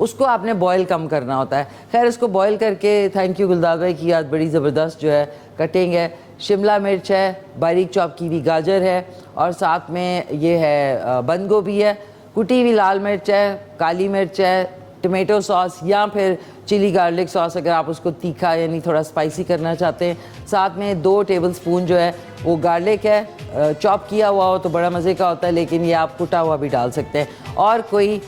اس کو آپ نے بوائل کم کرنا ہوتا ہے. خیر اس کو بوائل کر کے, تھینک یو گلداد بھائی کی یاد بڑی زبردست جو ہے کٹنگ ہے, شملہ مرچ ہے, باریک چاپ کی ہوئی گاجر ہے, اور ساتھ میں یہ ہے بند گوبھی ہے, کٹی ہوئی لال مرچ ہے, کالی مرچ ہے, ٹمیٹو ساس یا پھر چلی گارلک ساس اگر آپ اس کو تیکھا یعنی تھوڑا اسپائسی کرنا چاہتے ہیں. ساتھ میں 2 ٹیبل سپون جو ہے وہ گارلک ہے, چاپ کیا ہوا ہو تو بڑا مزے کا ہوتا ہے, لیکن یہ آپ کٹا ہوا بھی ڈال سکتے ہیں. اور کوئی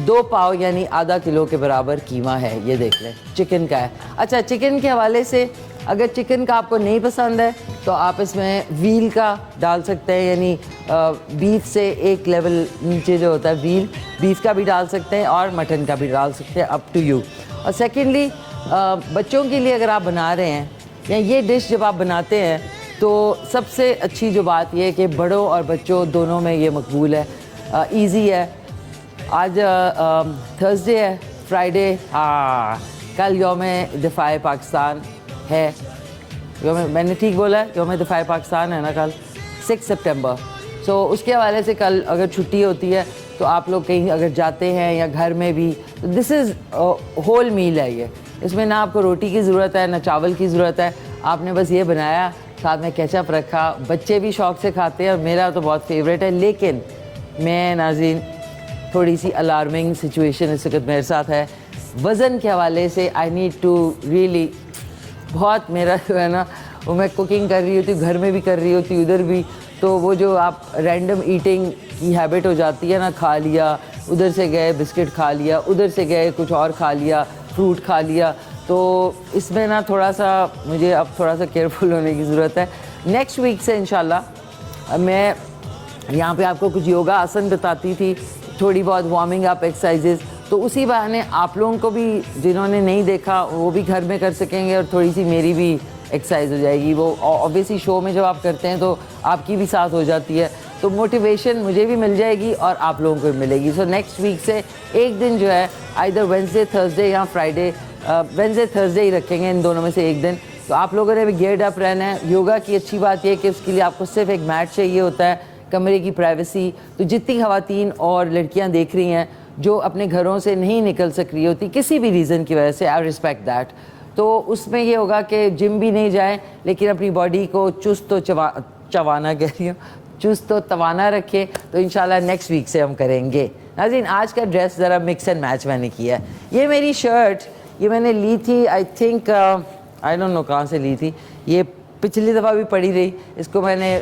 2 پاؤ یعنی آدھا کلو کے برابر قیمہ ہے, یہ دیکھ لیں چکن کا ہے. اچھا چکن کے حوالے سے اگر چکن کا آپ کو نہیں پسند ہے تو آپ اس میں ویل کا ڈال سکتے ہیں, یعنی بیف سے ایک لیول نیچے جو ہوتا ہے ویل, بیف کا بھی ڈال سکتے ہیں اور مٹن کا بھی ڈال سکتے ہیں, اپ ٹو یو. اور سیکنڈلی بچوں کے لیے اگر آپ بنا رہے ہیں یا یہ ڈش جب آپ بناتے ہیں تو سب سے اچھی جو بات یہ ہے کہ بڑوں اور بچوں دونوں میں یہ مقبول ہے, ایزی ہے. آج تھرسڈے ہے, فرائیڈے, ہاں کل یوم دفاع پاکستان ہے, میں نے ٹھیک بولا ہے, یوم دفاع پاکستان ہے نا کل 6 سپٹمبر. سو اس کے حوالے سے کل اگر چھٹی ہوتی ہے تو آپ لوگ کہیں اگر جاتے ہیں یا گھر میں بھی, دس از ہول میل ہے یہ, اس میں نہ آپ کو روٹی کی ضرورت ہے نہ چاول کی ضرورت ہے. آپ نے بس یہ بنایا, ساتھ میں کیچپ رکھا, بچے بھی شوق سے کھاتے ہیں اور میرا تو بہت فیوریٹ ہے. لیکن میں ناظرین تھوڑی سی الارمنگ سچویشن اس وقت میرے ساتھ ہے وزن کے حوالے سے. آئی نیڈ ٹو ریئلی, بہت میرا جو ہے نا وہ میں کوکنگ کر رہی ہوتی ہوں, گھر میں بھی کر رہی ہوتی ہوں, ادھر بھی, تو وہ جو آپ رینڈم ایٹنگ کی ہیبٹ ہو جاتی ہے نا, کھا لیا ادھر سے گئے بسکٹ کھا لیا, ادھر سے گئے کچھ اور کھا لیا, فروٹ کھا لیا, تو اس میں نا تھوڑا سا مجھے اب تھوڑا سا کیئرفل ہونے کی ضرورت ہے. نیکسٹ ویک سے انشاءاللہ میں یہاں پہ آپ کو کچھ یوگا آسن بتاتی تھی, تھوڑی بہت وارمنگ اپ ایکسرسائزز, تو اسی بہانے آپ لوگوں کو بھی جنہوں نے نہیں دیکھا وہ بھی گھر میں کر سکیں گے, اور تھوڑی سی میری بھی ایکسرسائز ہو جائے گی. وہ اوبیسلی شو میں جب آپ کرتے ہیں تو آپ کی بھی ساتھ ہو جاتی ہے, تو موٹیویشن مجھے بھی مل جائے گی اور آپ لوگوں کو بھی ملے گی. سو نیکسٹ ویک سے ایک دن جو ہے آئدر وینسڈے تھرسڈے یا فرائیڈے, وینسڈے تھرسڈے ہی رکھیں گے, ان دونوں میں سے ایک دن. تو آپ لوگوں نے بھی گیئرڈ اپ رہنا ہے. یوگا کی اچھی بات یہ ہے کہ اس کے لیے آپ کو صرف ایک میٹ چاہیے ہوتا ہے, کمرے کی پرائیویسی. تو جتنی خواتین اور لڑکیاں دیکھ رہی ہیں جو اپنے گھروں سے نہیں نکل سک رہی ہوتی کسی بھی ریزن کی وجہ سے, آئی ریسپیکٹ دیٹ, تو اس میں یہ ہوگا کہ جم بھی نہیں جائیں لیکن اپنی باڈی کو چست و چوانا کہہ رہی ہوں, چست و توانا رکھے. تو انشاءاللہ نیکسٹ ویک سے ہم کریں گے. ناظرین آج کا ڈریس ذرا مکس اینڈ میچ میں نے کیا ہے. یہ میری شرٹ یہ میں نے لی تھی I think I don't know کہاں سے لی تھی, یہ پچھلی دفعہ بھی پڑی رہی. اس کو میں نے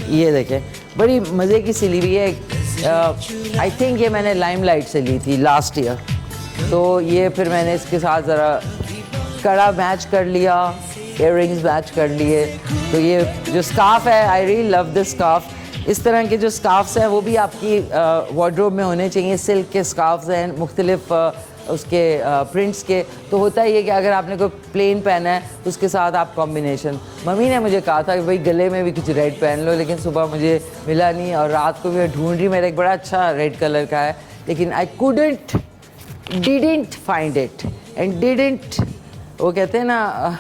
یہ دیکھیں بڑی مزے کی سلی ہوئی ہے, آئی تھنک یہ میں نے لائم لائٹ سے لی تھی لاسٹ ایئر. تو یہ پھر میں نے اس کے ساتھ ذرا کڑا میچ کر لیا, ایئر رنگز میچ کر لیے. تو یہ جو اسکارف ہے I really love this scarf. اس طرح کے جو اسکارفس ہیں وہ بھی آپ کی وارڈروب میں ہونے چاہیے. سلک کے اسکارفز ہیں مختلف اس کے پرنٹس کے. تو ہوتا ہے یہ کہ اگر آپ نے کوئی پلین پہنا ہے تو اس کے ساتھ آپ کمبینیشن, ممی نے مجھے کہا تھا کہ بھائی گلے میں بھی کچھ ریڈ پہن لو, لیکن صبح مجھے ملا نہیں اور رات کو بھی میں ڈھونڈ رہی. میرا ایک بڑا اچھا ریڈ کلر کا ہے لیکن آئی didn't find it and didn't وہ کہتے ہیں نا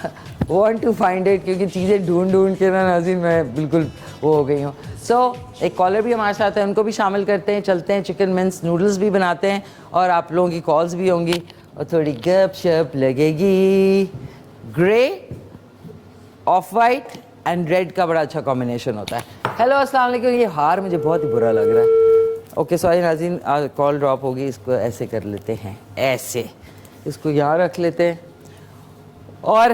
want to find it, کیونکہ چیزیں ڈھونڈ کے نا ناظرین میں بالکل وہ ہو گئی ہوں. سو ایک کالر بھی ہمارے ساتھ ہے, ان کو بھی شامل کرتے ہیں, چلتے ہیں. چکن منس نوڈلز بھی بناتے ہیں اور آپ لوگوں کی کالز بھی ہوں گی اور تھوڑی گپ شپ لگے گی. گرے آف وائٹ اینڈ ریڈ کا بڑا اچھا کمبینیشن ہوتا ہے. ہیلو السلام علیکم. یہ ہار مجھے بہت ہی برا لگ رہا ہے. اوکے سوری ناظرین, کال ڈراپ ہوگی. اس کو ایسے کر لیتے ہیں, ایسے اس کو یہاں رکھ لیتے ہیں. اور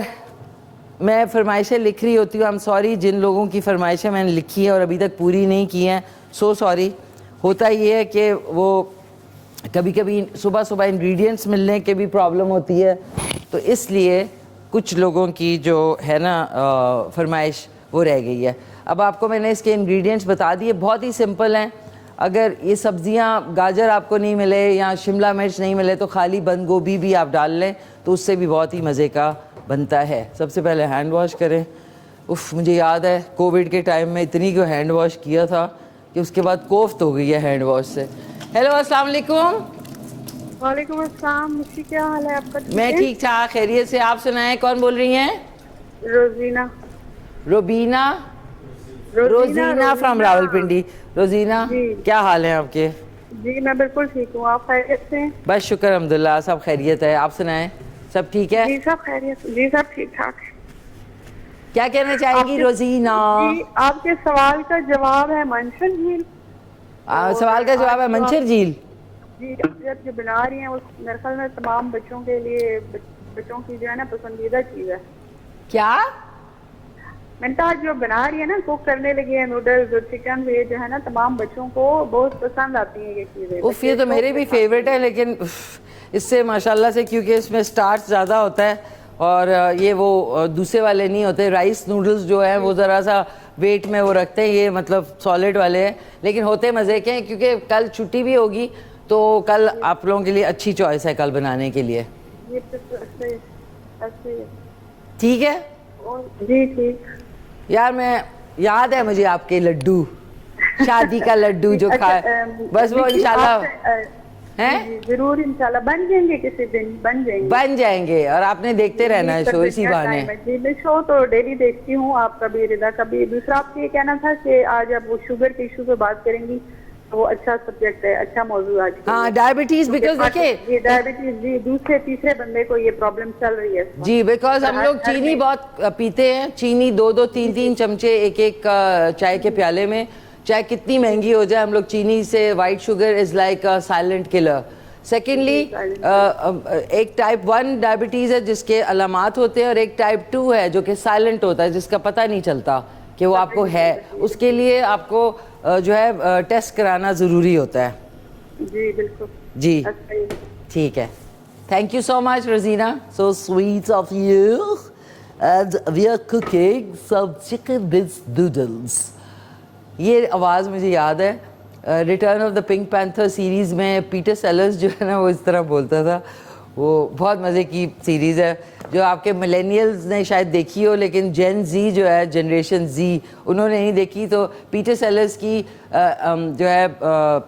میں فرمائشیں لکھ رہی ہوتی ہوں. آئی ایم سوری جن لوگوں کی فرمائشیں میں نے لکھی ہیں اور ابھی تک پوری نہیں کی ہیں, سو سوری. ہوتا یہ ہے کہ وہ کبھی کبھی صبح انگریڈینٹس ملنے کے بھی پرابلم ہوتی ہے, تو اس لیے کچھ لوگوں کی جو ہے نا فرمائش وہ رہ گئی ہے. اب آپ کو میں نے اس کے انگریڈینٹس بتا دیے, بہت ہی سمپل ہیں. اگر یہ سبزیاں گاجر آپ کو نہیں ملے یا شملہ مرچ نہیں ملے تو خالی بند گوبھی بھی آپ ڈال لیں, تو اس سے بھی بہت ہی مزے کا بنتا ہے. سب سے پہلے ہینڈ واش کریں. مجھے یاد ہے کووڈ کے ٹائم میں اتنی کو ہینڈ واش کیا تھا کہ اس کے بعد کوفت ہو گئی ہے ہینڈ واش سے. ہیلو السلام علیکم. وعلیکم السلام. مجھے کیا حال ہے آپ کا؟ میں ٹھیک ٹھاک, خیریت سے. آپ سنائیں کون بول رہی ہیں؟ روزینہ فرام راولپنڈی. روزینہ کیا حال ہیں آپ کے؟ جی میں بالکل ٹھیک ہوں, آپ خیریت سے ہیں؟ بس شکر الحمدللہ, سب خیریت ہے. آپ سنائیں, سب ٹھیک ہے؟ جی سب خیریت, جی سب ٹھیک ٹھاک. کیا کہنا چاہیں گی روزینہ؟ جی آپ کے سوال کا جواب ہے منشر جھیل. سوال کا جواب ہے منشر جھیل. جی جب جو بنا رہی ہیں اس میرے خیال میں تمام بچوں کے لیے, بچوں کی جو ہے نا پسندیدہ چیز ہے. کیا میں نے کہا جو بنا رہی ہے نا, کوک کرنے لگی ہے نوڈلز اور چکن, یہ جو ہے نا تمام بچوں کو بہت پسند آتی ہیں یہ چیزیں. اف, یہ تو میرے بھی فیوریٹ ہے, لیکن اس سے ماشاءاللہ سے کیونکہ اس میں سٹارچ زیادہ ہوتا ہے اور یہ وہ دوسرے والے نہیں ہوتے. رائس نوڈلز جو ہیں وہ ذرا سا ویٹ میں وہ رکھتے ہیں, یہ مطلب سالڈ والے ہیں, لیکن ہوتے مزے کے ہیں. کیونکہ کل چھٹی بھی ہوگی تو کل آپ لوگوں کے لیے اچھی چوائس ہے کل بنانے کے لیے. ٹھیک ہے جی ٹھیک. یار میں یاد ہے مجھے آپ کے لڈو, شادی کا لڈو جو کھائے, بس وہ انشاءاللہ ہیں ضرور انشاءاللہ بن جائیں گے, کسی دن بن جائیں گے. اور آپ نے دیکھتے رہنا ہے شو اسی بہانے. جی میں شو تو ڈیلی دیکھتی ہوں, آپ کا بھی رضا کا بھی. دوسرا آپ کو یہ کہنا تھا کہ آج آپ وہ شوگر کے ایشو پہ بات کریں گی, وہ اچھا سبجیکٹ ہے, اچھا موضوع آج. ہاں ڈائبٹیز, بیکاز دیکھیں ڈائبٹیز جی دوسرے تیسرے بندے کو یہ پرابلم چل رہی ہے جی, بیکاز ہم لوگ چینی بہت پیتے ہیں. چینی 2-3 چمچے ایک چائے کے پیالے میں, چائے کتنی مہنگی ہو جائے, ہم لوگ چینی سے, white sugar is like a silent colour. Secondly ایک ٹائپ 1 ڈائبٹیز ہے جس کے علامات ہوتے ہیں, اور ایک ٹائپ 2 ہے جو کہ سائلنٹ ہوتا ہے, جس کا پتہ نہیں چلتا کہ وہ آپ کو ہے. اس کے لیے آپ کو جو ہے ٹیسٹ کرانا ضروری ہوتا ہے. جی بالکل جی ٹھیک ہے. Thank you so much Rozina, so sweet of you. And we are cooking some chicken with noodles. یہ آواز مجھے یاد ہے Return of the Pink Panther series میں پیٹر سیلرز جو ہے نا وہ اس طرح بولتا تھا. وہ بہت مزے کی سیریز ہے جو آپ کے ملینیلز نے شاید دیکھی ہو, لیکن جین زی جو ہے, جنریشن زی, انہوں نے نہیں دیکھی. تو پیٹر سیلرز کی جو ہے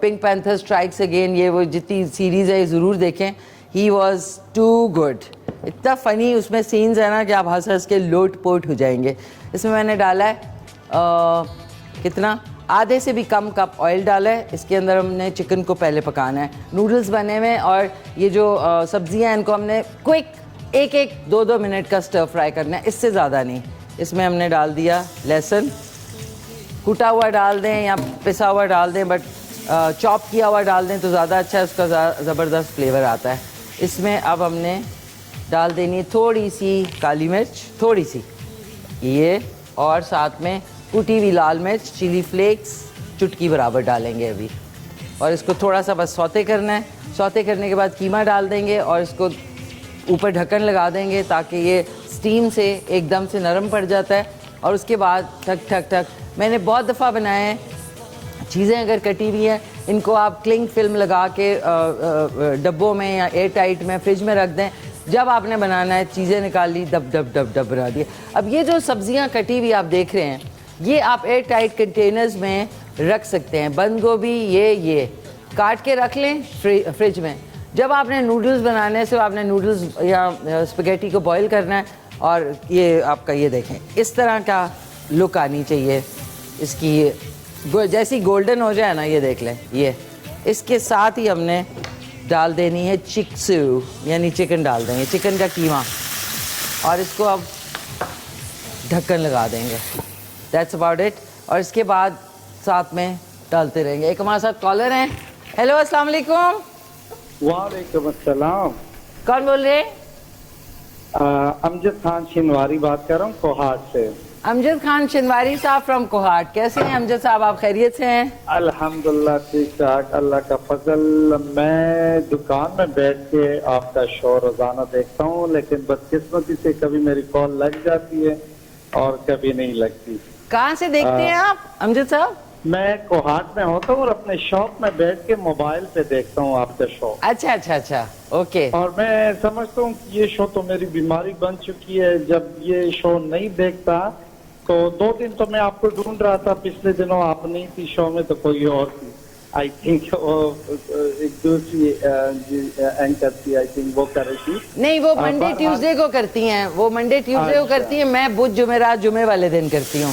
پنک پینتھر اسٹرائکس اگین, یہ وہ جتنی سیریز ہے یہ ضرور دیکھیں. ہی واز ٹو گڈ, اتنا فنی اس میں سینز ہے نا کہ آپ ہنس ہنس کے لوٹ پوٹ ہو جائیں گے. اس میں نے ڈالا ہے کتنا, آدھے سے بھی کم کپ آئل ڈالا ہے. اس کے اندر ہم نے چکن کو پہلے پکانا ہے. نوڈلز بنے ہوئے, اور یہ جو سبزیاں ہیں ان کو ہم نے کوئک 1-2 منٹ کا سٹر فرائی کرنا ہے, اس سے زیادہ نہیں. اس میں ہم نے ڈال دیا لہسن, کوٹا ہوا ڈال دیں یا پسا ہوا ڈال دیں, بٹ چاپ کیا ہوا ڈال دیں تو زیادہ اچھا ہے, اس کا زبردست فلیور آتا ہے. اس میں اب ہم نے ڈال دینی ہے تھوڑی سی کالی مرچ, تھوڑی سی یہ, اور ساتھ میں کوٹی ہوئی لال مرچ, چلی فلیکس چٹکی برابر ڈالیں گے ابھی. اور اس کو تھوڑا سا بس سوتے کرنا ہے. سوتے کرنے کے بعد قیمہ ڈال دیں گے, اور اس کو اوپر ڈھکن لگا دیں گے تاکہ یہ سٹیم سے ایک دم سے نرم پڑ جاتا ہے. اور اس کے بعد ٹھک ٹھک ٹھک, میں نے بہت دفعہ بنائے ہیں. چیزیں اگر کٹی ہوئی ہیں ان کو آپ کلنگ فلم لگا کے ڈبوں میں یا ایئر ٹائٹ میں فریج میں رکھ دیں. جب آپ نے بنانا ہے چیزیں نکال لی, ڈب ڈب ڈب ڈب بنا دیے. اب یہ جو سبزیاں کٹی ہوئی آپ دیکھ رہے ہیں, یہ آپ ایئر ٹائٹ کنٹینرز میں رکھ سکتے ہیں. بند گوبھی یہ کاٹ کے رکھ لیں فریج میں. جب آپ نے نوڈلز بنانے سے آپ نے نوڈلز یا اسپیگیٹی کو بوائل کرنا ہے, اور یہ آپ کا یہ دیکھیں اس طرح کا لک آنی چاہیے اس کی, جیسی گولڈن ہو جائے نا, یہ دیکھ لیں. یہ اس کے ساتھ ہی ہم نے ڈال دینی ہے چکسو, یعنی چکن ڈال دیں گے, چکن کا قیمہ, اور اس کو اب ڈھکن لگا دیں گے. That's about it. اور اس کے بعد ساتھ میں ڈالتے رہیں گے. ایک ہمارے ساتھ کالر ہیں. ہیلو السلام علیکم. وعلیکم السلام. کون بول رہے ہیں؟ امجد خان شنواری بات کر رہا ہوں کوہاٹ سے. امجد خان شنواری صاحب فرام کوہاٹ. کیسے ہیں امجد صاحب, آپ خیریت سے ہیں؟ الحمدللہ ٹھیک ٹھاک, اللہ کا فضل. میں دکان میں بیٹھ کے آپ کا شو روزانہ دیکھتا ہوں, لیکن بدقسمتی سے کبھی میری کال لگ جاتی ہے اور کبھی نہیں لگتی. کہاں سے دیکھتے ہیں آپ امجد صاحب؟ میں کوہاٹ میں ہوتا ہوں اور اپنے شاپ میں بیٹھ کے موبائل پہ دیکھتا ہوں آپ کا شو. اچھا اچھا اچھا, اوکے. اور میں سمجھتا ہوں کہ یہ شو تو میری بیماری بن چکی ہے. جب یہ شو نہیں دیکھتا تو 2 دن تو میں آپ کو ڈھونڈ رہا تھا, پچھلے دنوں آپ نہیں تھی شو میں تو کوئی اور تھی. آئی تھنک ایک دوسری اینکر تھی, آئی تھنک وہ کر رہی تھی. نہیں, وہ منڈے ٹیوزڈے کو کرتی ہیں, وہ منڈے ٹیوزڈے کو کرتی ہیں. میں بدھ جمعرات جمعے والے دن کرتی ہوں.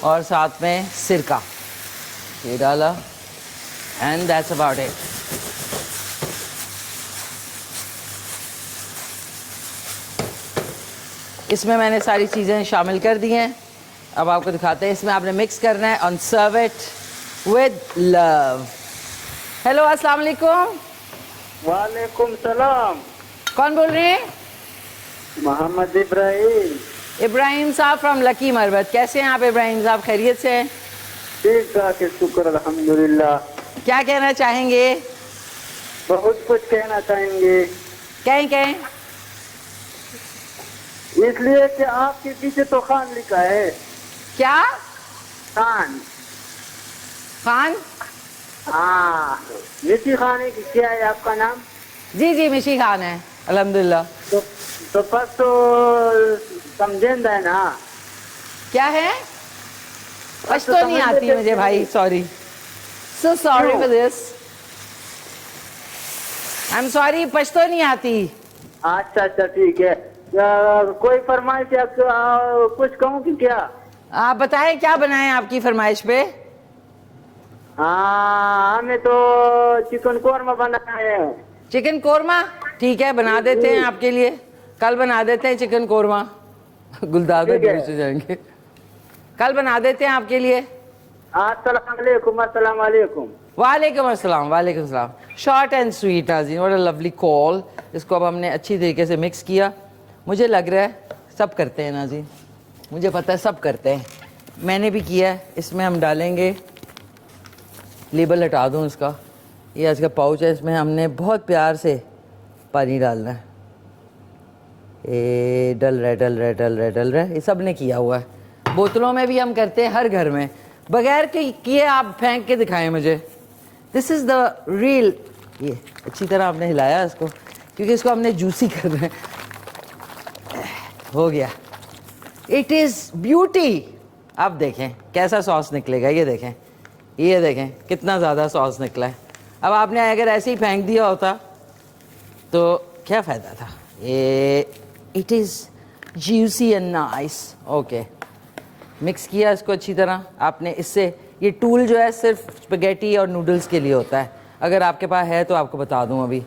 اور ساتھ میں سرکہ یہ ڈالا اینڈ دیٹس اباؤٹ اٹ. اس میں میں نے ساری چیزیں شامل کر دی ہیں. اب آپ کو دکھاتے ہیں. اس میں آپ نے مکس کرنا ہے and serve it with love. Hello السلام علیکم. وعلیکم السلام. کون بول رہے ہیں؟ محمد ابراہیم. ابراہیم صاحب فرام لکی مربت. کیسے ہیں آپ ابراہیم صاحب؟ خیریت سے ہیں؟ ٹھیک ٹھاک شکر الحمدللہ. کیا کہنا چاہیں گے؟ بہت کچھ کہنا چاہیں گے. کہیں اس لیے کہ آپ کے پیچھے تو خان لکھا ہے. کیا؟ خان. خان؟ ہاں مٹی خانے کی کیا ہے آپ کا نام؟ جی مشی خان ہے الحمدللہ. تو بس تو سمجھیں ہے نا. کیا ہے؟ پشتو نہیں آتی مجھے بھائی. Sorry so sorry for this. I am sorry Pashto نہیں آتی. اچھا ٹھیک ہے. کوئی فرمائش یا کچھ کہوں کہ کیا؟ آپ بتائیں کیا بنائیں آپ کی فرمائش پہ؟ ہاں ہمیں تو چکن قورمہ بنانا ہے. چکن قورمہ ٹھیک ہے بنا دیتے ہیں آپ کے لیے. کل بنا دیتے ہیں چکن قورمہ. گلدار میں دور سے جائیں گے. کل بنا دیتے ہیں آپ کے لیے. السلام علیکم. السلام علیکم. وعلیکم السلام. وعلیکم السلام. شارٹ اینڈ سویٹ ناظرین. واٹ اے لولی کال. اس کو اب ہم نے اچھی طریقے سے مکس کیا. مجھے لگ رہا ہے سب کرتے ہیں ناظرین. مجھے پتہ ہے سب کرتے ہیں. میں نے بھی کیا ہے. اس میں ہم ڈالیں گے لیبل ہٹا دوں اس کا. یہ آج کا پاؤچ ہے. اس میں ہم نے بہت پیار سے پانی ڈالنا ہے. ڈل رہا ہے. یہ سب نے کیا ہوا ہے. بوتلوں میں بھی ہم کرتے ہیں ہر گھر میں. بغیر کیے آپ پھینک کے دکھائیں مجھے. دس از دا ریل. یہ اچھی طرح آپ نے ہلایا اس کو کیونکہ اس کو ہم نے جوسی کرنا ہے. ہو گیا. It is beauty. اب دیکھیں کیسا ساس نکلے گا. یہ دیکھیں کتنا زیادہ ساس نکلا ہے. اب آپ نے اگر ایسے ہی پھینک دیا ہوتا تو کیا فائدہ تھا. It is juicy and nice. Okay mix کیا اس کو اچھی طرح آپ نے. اس سے یہ ٹول جو ہے صرف اسپیگیٹی اور نوڈلز کے لیے ہوتا ہے. اگر آپ کے پاس ہے تو آپ کو بتا دوں ابھی.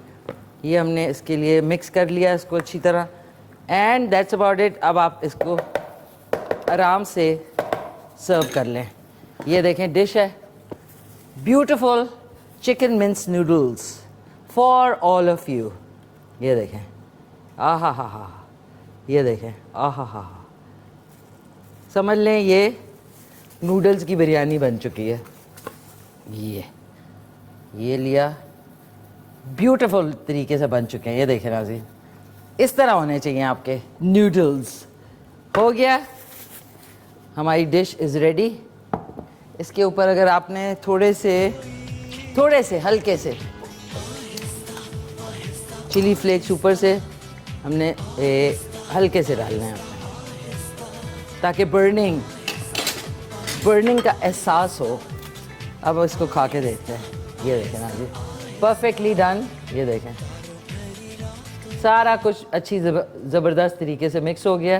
یہ ہم نے اس کے لیے مکس کر لیا اس کو اچھی طرح اینڈ دیٹس اباؤٹ اٹ. اب آپ اس کو آرام سے سرو کر لیں. یہ دیکھیں ڈش ہے beautiful chicken means noodles for all of you. یہ دیکھیں آہا ہا ہا. یہ دیکھیں آہا ہا ہا. سمجھ لیں یہ نوڈلز کی بریانی بن چکی ہے. یہ لیا بیوٹیفل طریقے سے بن چکے ہیں. یہ دیکھیں ناظرین اس طرح ہونے چاہیے آپ کے نوڈلز. ہو گیا ہماری ڈش از ریڈی. اس کے اوپر اگر آپ نے تھوڑے سے ہلکے سے چلی فلیکس اوپر سے ہم نے ہلکے سے ڈالنے ہیں تاکہ برننگ کا احساس ہو. اب اس کو کھا کے دیکھتے ہیں. یہ دیکھیں نا جی پرفیکٹلی ڈن. یہ دیکھیں سارا کچھ اچھی زبردست طریقے سے مکس ہو گیا.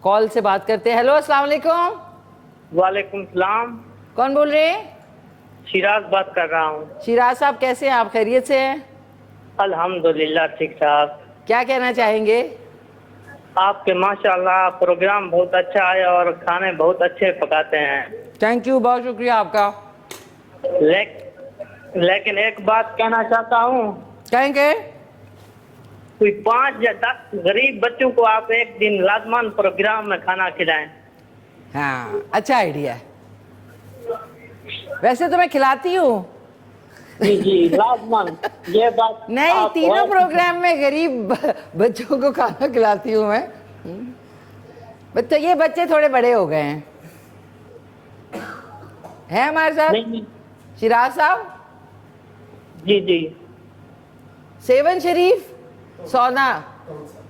کال سے بات کرتے ہیں. ہیلو السلام علیکم. وعلیکم السلام. کون بول رہے ہیں؟ شیراز بات کر رہا ہوں. شیراز صاحب کیسے ہیں آپ؟ خیریت سے ہیں؟ الحمدللہ ٹھیک ٹھاک. کیا کہنا چاہیں گے؟ آپ کے ماشاءاللہ پروگرام بہت اچھا ہے اور کھانے بہت اچھے پکاتے ہیں. Thank you. بہت شکریہ آپ کا. لیکن ایک بات کہنا چاہتا ہوں. کہیں گے کوئی 5 یا 10 غریب بچوں کو آپ ایک دن لازمان پروگرام میں کھانا کھلائیں. ہاں اچھا آئیڈیا ہے. ویسے تو میں کھلاتی ہوں. جی لازمان یہ بات نہیں تینوں پروگرام میں غریب بچوں کو کھانا کھلاتی ہوں میں. تو یہ بچے تھوڑے بڑے ہو گئے ہیں ہمارے ساتھ. شیراز صاحب جی 7 شریف سونا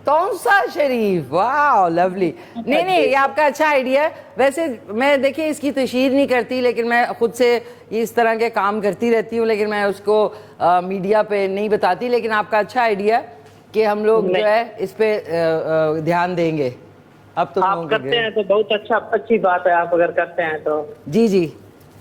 تونسا شریف. واو لولی. نہیں یہ آپ کا اچھا آئیڈیا ہے. ویسے میں دیکھیں اس کی تشہیر نہیں کرتی لیکن میں خود سے اس طرح کے کام کرتی رہتی ہوں لیکن میں اس کو میڈیا پہ نہیں بتاتی. لیکن آپ کا اچھا آئیڈیا ہے کہ ہم لوگ جو ہے اس پہ دھیان دیں گے. اب تو آپ کرتے ہیں تو بہت اچھی بات ہے, آپ اگر کرتے ہیں تو. جی جی,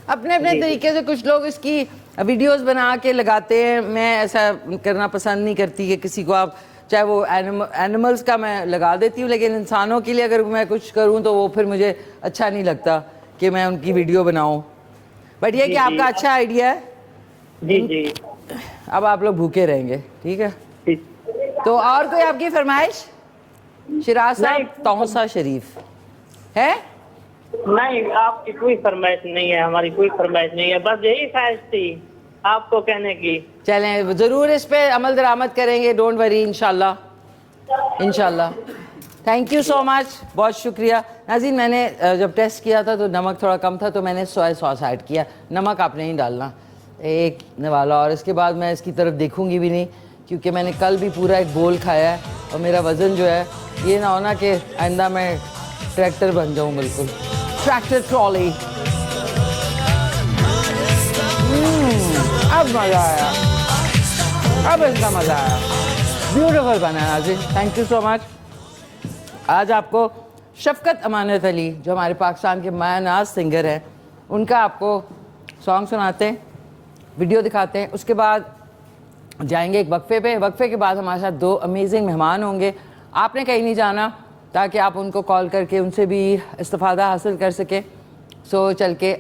اپنے اپنے طریقے سے کچھ لوگ اس کی ویڈیوز بنا کے لگاتے ہیں. میں ایسا کرنا پسند نہیں کرتی کہ کسی کو آپ, چاہے وہ اینیملز کا میں لگا دیتی ہوں, لیکن انسانوں کے لیے اگر میں کچھ کروں تو وہ پھر مجھے اچھا نہیں لگتا کہ میں ان کی ویڈیو بناؤں. بٹ یہ کہ آپ کا اچھا آئیڈیا ہے. جی جی, اب آپ لوگ بھوکے رہیں گے, ٹھیک ہے. تو اور کوئی آپ کی فرمائش؟ شراز صاحب توسا شریف ہے؟ نہیں, آپ کی کوئی فرمائش نہیں ہے, ہماری کوئی فرمائش نہیں ہے, بس یہی خواہش تھی آپ کو کہنے کی. چلیں ضرور اس پہ عمل درآمد کریں گے, ڈونٹ وری, انشاءاللہ انشاءاللہ. تھینک یو سو مچ, بہت شکریہ. ناظرین, میں نے جب ٹیسٹ کیا تھا تو نمک تھوڑا کم تھا تو میں نے سویا ساس ایڈ کیا. نمک آپ نے نہیں ڈالنا, ایک والا. اور اس کے بعد میں اس کی طرف دیکھوں گی بھی نہیں, کیونکہ میں نے کل بھی پورا ایک بول کھایا ہے اور میرا وزن جو ہے, یہ نہ ہونا کہ آئندہ میں ٹریکٹر بن جاؤں, بالکل ٹریکٹر ٹرالی. اب مزہ آیا, اب اس کا مزہ آیا. بیوٹیفل بنا ہے ناظرین, تھینک یو سو مچ. آج آپ کو شفقت امانت علی, جو ہمارے پاکستان کے مایہ ناز سنگر ہیں, ان کا آپ کو سانگ سناتے ہیں, ویڈیو دکھاتے ہیں. اس کے بعد جائیں گے ایک وقفے پہ. وقفے کے بعد ہمارے ساتھ 2 امیزنگ مہمان ہوں گے. آپ نے کہیں نہیں جانا تاکہ آپ ان کو کال کر کے ان سے بھی استفادہ حاصل کر سکیں. سو چل کے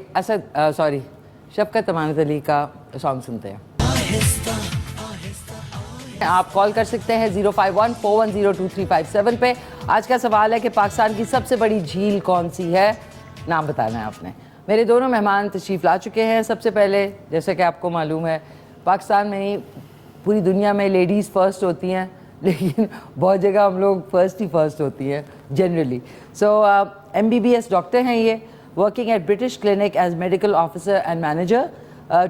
شفقت امانت علی کا سانگ سنتے ہیں. آپ کال کر سکتے ہیں 05141022357 پہ. آج کا سوال ہے کہ پاکستان کی سب سے بڑی جھیل کون سی ہے؟ نام بتانا ہے آپ نے. میرے دونوں مہمان تشریف لا چکے ہیں. سب سے پہلے, جیسے کہ آپ کو معلوم ہے, پاکستان میں نہیں پوری دنیا میں لیڈیز فرسٹ ہوتی ہیں, لیکن بہت جگہ ہم لوگ فرسٹ ہوتی ہیں جنرلی. سو MBBS ڈاکٹر ہیں یہ, working at British clinic as medical officer and manager,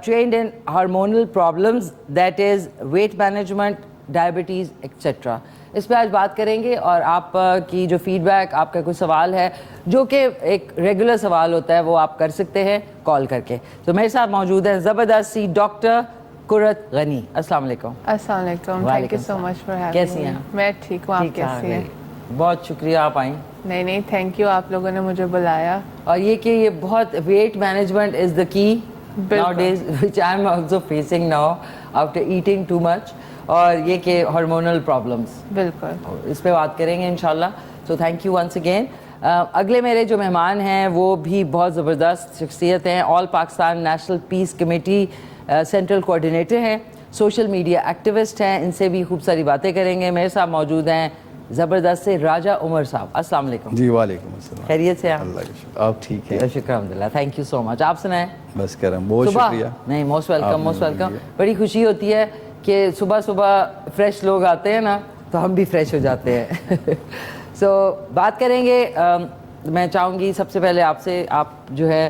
trained in hormonal problems, that is weight management, diabetes, etc. اس پہ آج بات کریں گے. اور آپ کی جو فیڈ بیک, آپ کا کوئی سوال ہے جو کہ ایک ریگولر سوال ہوتا ہے, وہ آپ کر سکتے ہیں کال کر کے. تو میرے ساتھ موجود ہیں زبردستی ڈاکٹر قرۃ غنی. السلام علیکم. السلام علیکم, thank you so much for having. کیسی ہیں؟ میں ٹھیک ہوں, آپ کیسی ہیں؟ بہت شکریہ آپ آئیں. نہیں تھینک یو, آپ لوگوں نے مجھے بلایا. اور یہ کہ یہ بہت ویٹ مینجمنٹ از دا کی nowadays, which I am also facing now after eating too much. اور یہ کہ ہارمونل پرابلمس, بالکل اس پہ بات کریں گے انشاءاللہ. So thank you once again. اگلے میرے جو مہمان ہیں وہ بھی بہت زبردست شخصیت ہیں. آل پاکستان نیشنل پیس کمیٹی سینٹرل کوآرڈینیٹر ہیں, سوشل میڈیا ایکٹیوسٹ ہیں. ان سے بھی خوب ساری باتیں کریں گے. میرے ساتھ موجود ہیں زبردست سے راجہ عمر صاحب. السلام علیکم. جی وعلیکم السلام. خیریت سے؟ اللہ کا شکر, آپ ٹھیک ہیں؟ شکر الحمدللہ. تھینک یو سو مچ. آپ سنائیں. بس کرم, بہت شکریہ. نہیں, موسٹ ویلکم, موسٹ ویلکم. بڑی خوشی ہوتی ہے کہ صبح فریش لوگ آتے ہیں نا, تو ہم بھی فریش ہو جاتے ہیں. سو بات کریں گے. میں چاہوں گی سب سے پہلے آپ سے, آپ جو ہے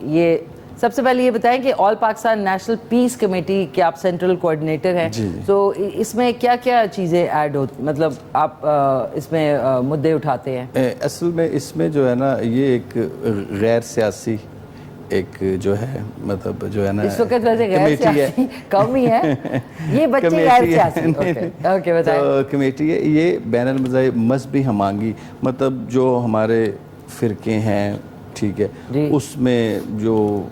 یہ سب سے پہلے یہ بتائیں کہ آل پاکستان نیشنل پیس کمیٹی کے آپ سینٹرل کوآرڈینیٹر ہیں. تو اس میں کیا کیا چیزیں ایڈ ہوتی, مطلب آپ اس میں مدعے اٹھاتے ہیں؟ اصل میں اس میں جو ہے نا, یہ ایک غیر سیاسی ایک جو ہے, مطلب جو ہے نا, اس وقت ویسے غیر سیاسی کم ہی ہے, یہ بچے غیر سیاسی. اوکے بتائیں. تو کمیٹی ہے یہ بین مذہبی ہمانگی, مطلب جو ہمارے فرقے ہیں, ٹھیک ہے, اس میں جو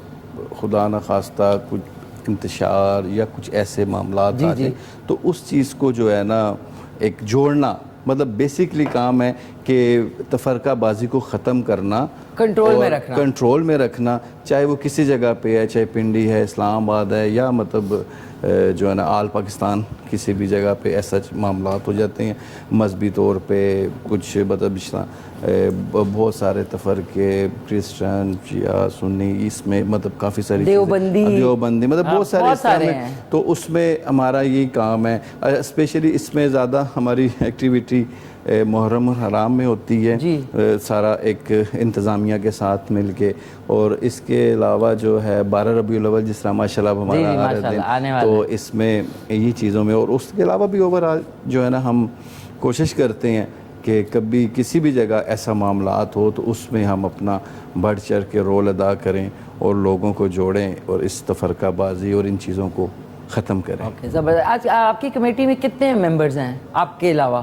خدا نخواستہ کچھ انتشار یا کچھ ایسے معاملات آتے ہیں, تو اس چیز کو جو ہے نا ایک جوڑنا, مطلب بیسکلی کام ہے کہ تفرقہ بازی کو ختم کرنا, کنٹرول میں رکھنا, چاہے وہ کسی جگہ پہ ہے, چاہے پنڈی ہے, اسلام آباد ہے, یا مطلب جو ہے نا آل پاکستان کسی بھی جگہ پہ ایسا معاملات ہو جاتے ہیں مذہبی طور پہ. کچھ مطلب بہت سارے تفرقے, کرسچن, شیعہ, سنی, اس میں مطلب کافی ساری دیوبندی, مطلب بہت سارے ہیں. تو اس میں ہمارا یہی کام ہے. اسپیشلی اس میں زیادہ ہماری ایکٹیویٹی محرم الحرام میں ہوتی ہے, سارا ایک انتظامیہ کے ساتھ مل کے. اور اس کے علاوہ جو ہے 12 ربیع الاول جس طرح ماشاء اللہ ہمارا, تو اس میں یہ چیزوں میں, اور اس کے علاوہ بھی اوورآل جو ہے نا ہم کوشش کرتے ہیں کہ کبھی کسی بھی جگہ ایسا معاملات ہو تو اس میں ہم اپنا بڑھ چڑھ کے رول ادا کریں اور لوگوں کو جوڑیں اور اس تفرقہ بازی اور ان چیزوں کو ختم کریں. زبردست. آج آپ کی کمیٹی میں کتنے ممبرز ہیں آپ کے علاوہ؟